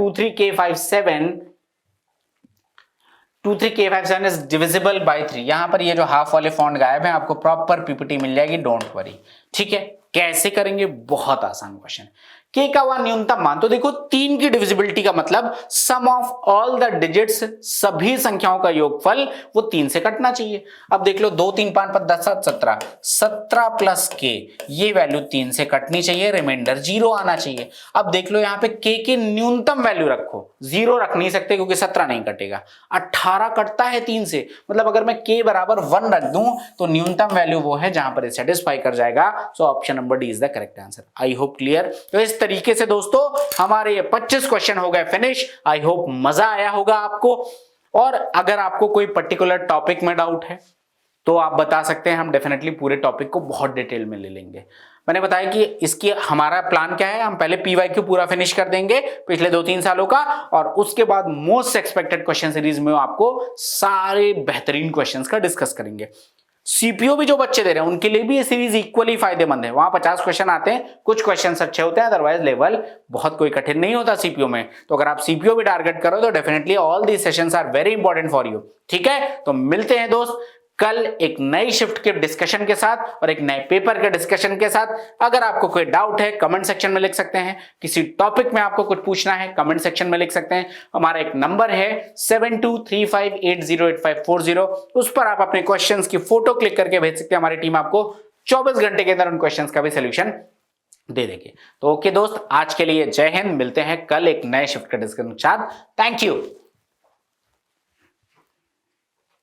23k57 is divisible by 3। यहां पर ये जो हाफ वाले फॉन्ट गायब है, आपको प्रॉपर पीपीटी मिल जाएगी, डोंट वरी। ठीक है, कैसे करेंगे? बहुत आसान क्वेश्चन। k का वह न्यूनतम मान, तो देखो 3 की डिविजिबिलिटी का मतलब सम ऑफ ऑल द डिजिट्स, सभी संख्याओं का योगफल वो 3 से कटना चाहिए। अब देख लो 2 3 5 5 10 7 17, 17 प्लस k, ये वैल्यू 3 से कटनी चाहिए, रिमाइंडर 0 आना चाहिए। अब देख लो यहाँ पे k की न्यूनतम वैल्यू रखो, 0 रख नहीं सकते क्योंकि 17 नहीं कटेगा। 18 कटता है 3 से, मतलब अगर मैं k बराबर 1 रख दूं तो न्यूनतम वैल्यू वो है जहां पर सेटिस्फाई कर जाएगा। So option number D is the correct answer. I hope clear. तो इस तरीके से दोस्तों हमारे ये 25 क्वेश्चन हो गए फिनिश। आई होप मजा आया होगा आपको। और अगर आपको कोई पर्टिकुलर टॉपिक में डाउट है तो आप बता सकते हैं, हम डेफिनेटली पूरे टॉपिक को बहुत डिटेल में ले लेंगे। मैंने बताया कि इसकी हमारा प्लान क्या है, हम पहले पीवाईक्यू पूरा फिनिश कर देंगे पिछले 2-3 सालों का, और उसके बाद मोस्ट एक्सपेक्टेड क्वेश्चन सीरीज में आपको सारे बेहतरीन क्वेश्चंस का डिस्कस करेंगे। सीपीओ भी जो बच्चे दे रहे हैं उनके लिए भी ये सीरीज इक्वली फायदेमंद है। वहां 50 क्वेश्चन आते हैं, कुछ क्वेश्चन अच्छे होते हैं, अदरवाइज लेवल बहुत कोई कठिन नहीं होता सीपीओ में। तो अगर आप सीपीओ भी टारगेट करो तो definitely all the sessions are very important for you. ठीक है, तो मिलते हैं दोस्त कल एक नई शिफ्ट के डिस्कशन के साथ और एक नए पेपर के डिस्कशन के साथ। अगर आपको कोई डाउट है कमेंट सेक्शन में लिख सकते हैं, किसी टॉपिक में आपको कुछ पूछना है कमेंट सेक्शन में लिख सकते हैं। हमारा एक नंबर है 7235808540, उस पर आप अपने क्वेश्चंस की फोटो क्लिक करके भेज सकते हैं। हमारी टीम आपको 24 घंटे के अंदर उन क्वेश्चंस का भी सोल्यूशन दे देंगे। तो ओके दोस्त, आज के लिए जय हिंद। मिलते हैं कल एक नए शिफ्ट के डिस्कशन के साथ। Thank you.